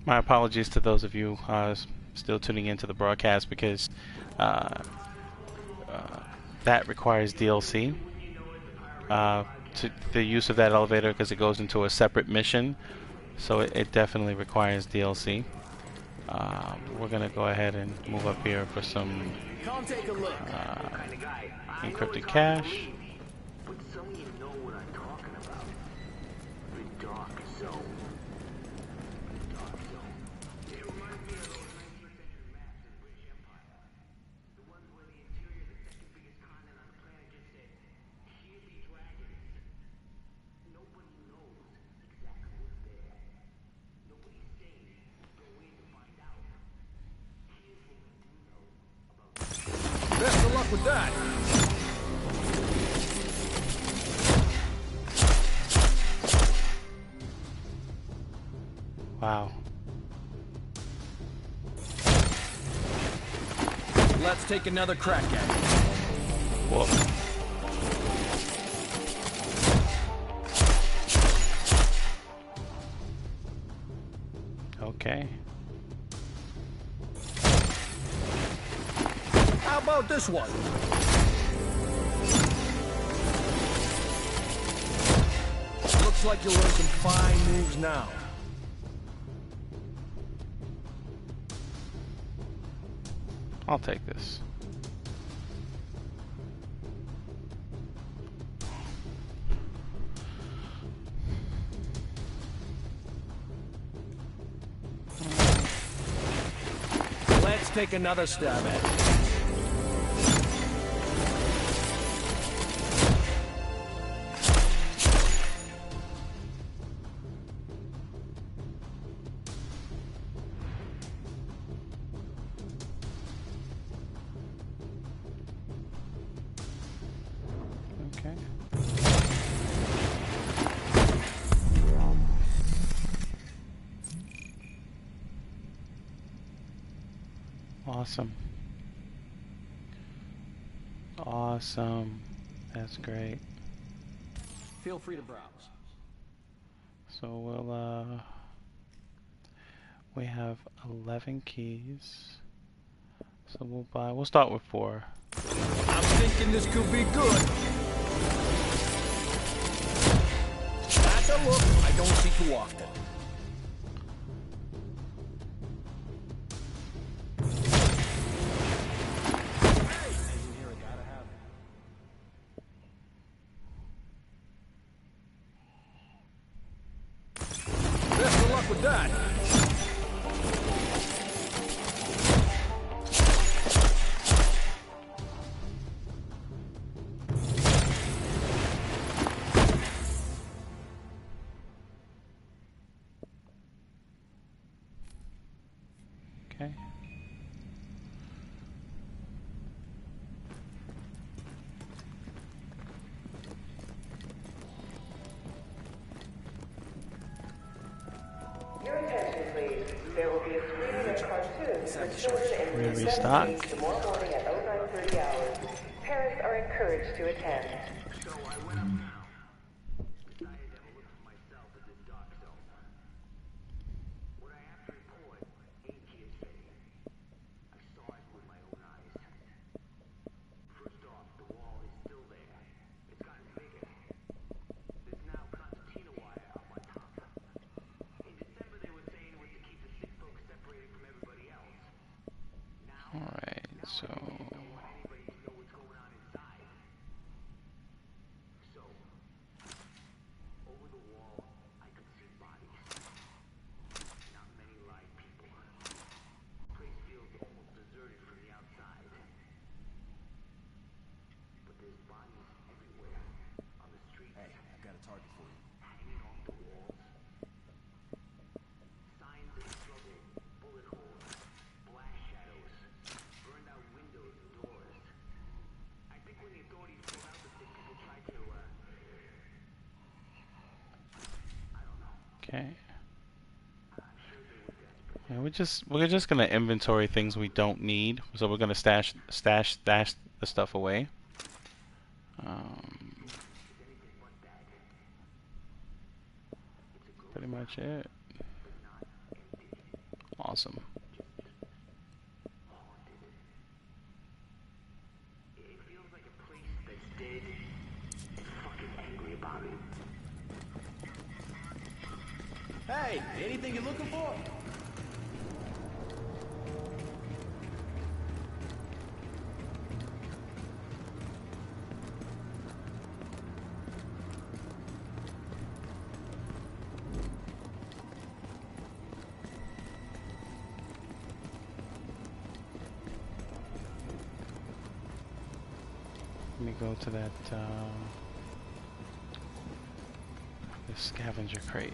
My apologies to those of you still tuning into the broadcast, because that requires DLC. To the use of that elevator, because it goes into a separate mission, so it definitely requires DLC. We're gonna go ahead and move up here for some Come take a look. encrypted cache. But some of you know what I'm talking about. The dark zone. The dark zone. It reminds me of those 19th century maps in the British Empire. The ones where the interior of the second biggest continent on the planet just said, "Here be dragons." Nobody knows exactly what's there. Nobody's saying go in to find out. Here's what we do know about. Best of luck with that. Wow. Let's take another crack at it. Whoa. Okay. How about this one? Looks like you'll learn some fine moves now. I'll take this. Let's take another stab at it. Okay. Awesome. Awesome. That's great. Feel free to browse. So we have 11 keys. So we'll start with 4. I'm thinking this could be good. That's a look I don't see too often. Best of luck with that. Okay. Your attention, please. There will be a screening of cartoons for children in room Restock. 17 tomorrow morning at 0930 hours. Parents are encouraged to attend. So I went up now. Decided to have a look for myself at this dark zone. So Hey, I've got a target for you. okay. Yeah, we're just gonna inventory things we don't need. So we're gonna stash the stuff away. Pretty much it. Awesome. Hey, anything you're looking for? Let me go to that the scavenger crate.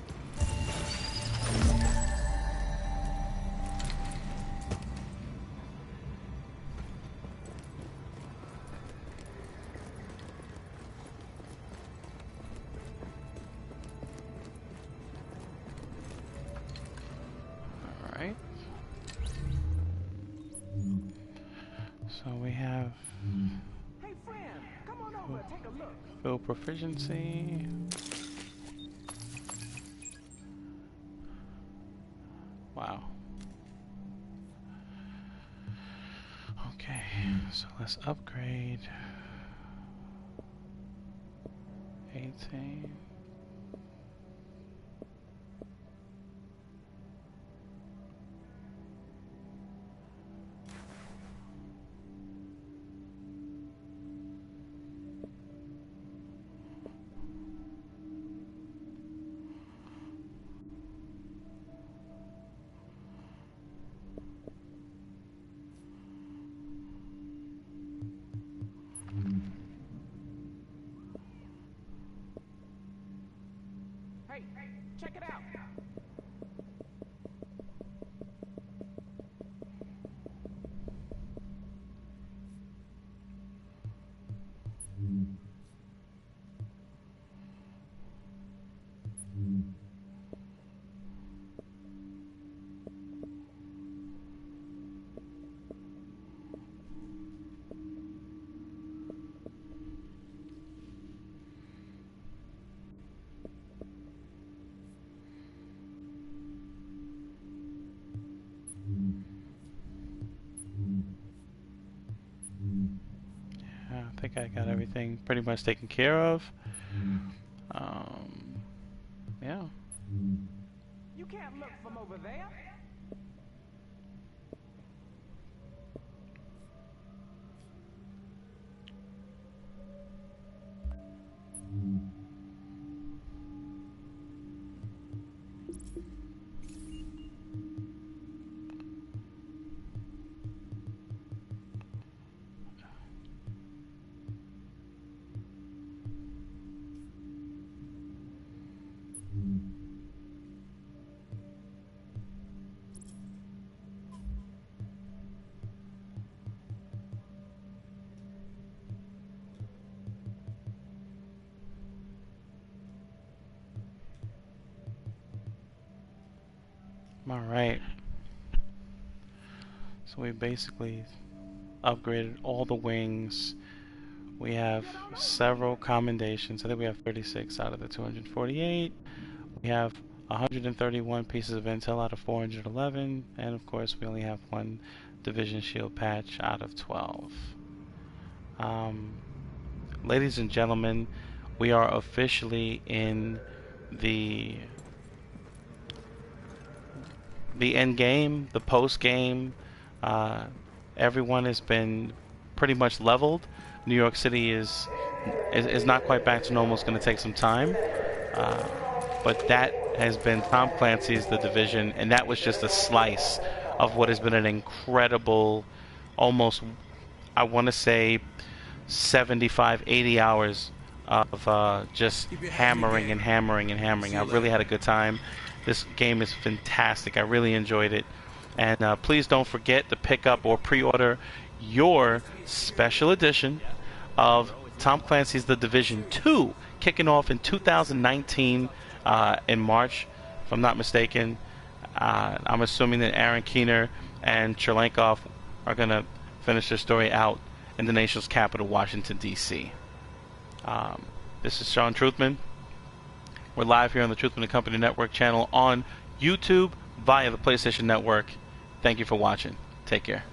All right. So we have Hey, friend, come on over, take a look. fill proficiency. Wow. Okay, so let's upgrade. 18. Hey, check it out. Yeah, I think I got everything pretty much taken care of. Yeah. You can't look from over there. All right. So we basically upgraded all the wings. We have several commendations. I think we have 36 out of the 248. We have 131 pieces of intel out of 411. And of course, we only have one division shield patch out of 12. Ladies and gentlemen, we are officially in the end game, the post game. everyone has been pretty much leveled. New York City is not quite back to normal. It's going to take some time. But that has been Tom Clancy's The Division, and that was just a slice of what has been an incredible, almost, I want to say, 75, 80 hours of just hammering and hammering and hammering. I really had a good time. This game is fantastic. I really enjoyed it. And please don't forget to pick up or pre-order your special edition of Tom Clancy's The Division 2, kicking off in 2019 in March, if I'm not mistaken. I'm assuming that Aaron Keener and Cherlenkov are going to finish their story out in the nation's capital, Washington, D.C. This is Sean Truthman. We're live here on the Truthman Company Network channel on YouTube via the PlayStation Network. Thank you for watching. Take care.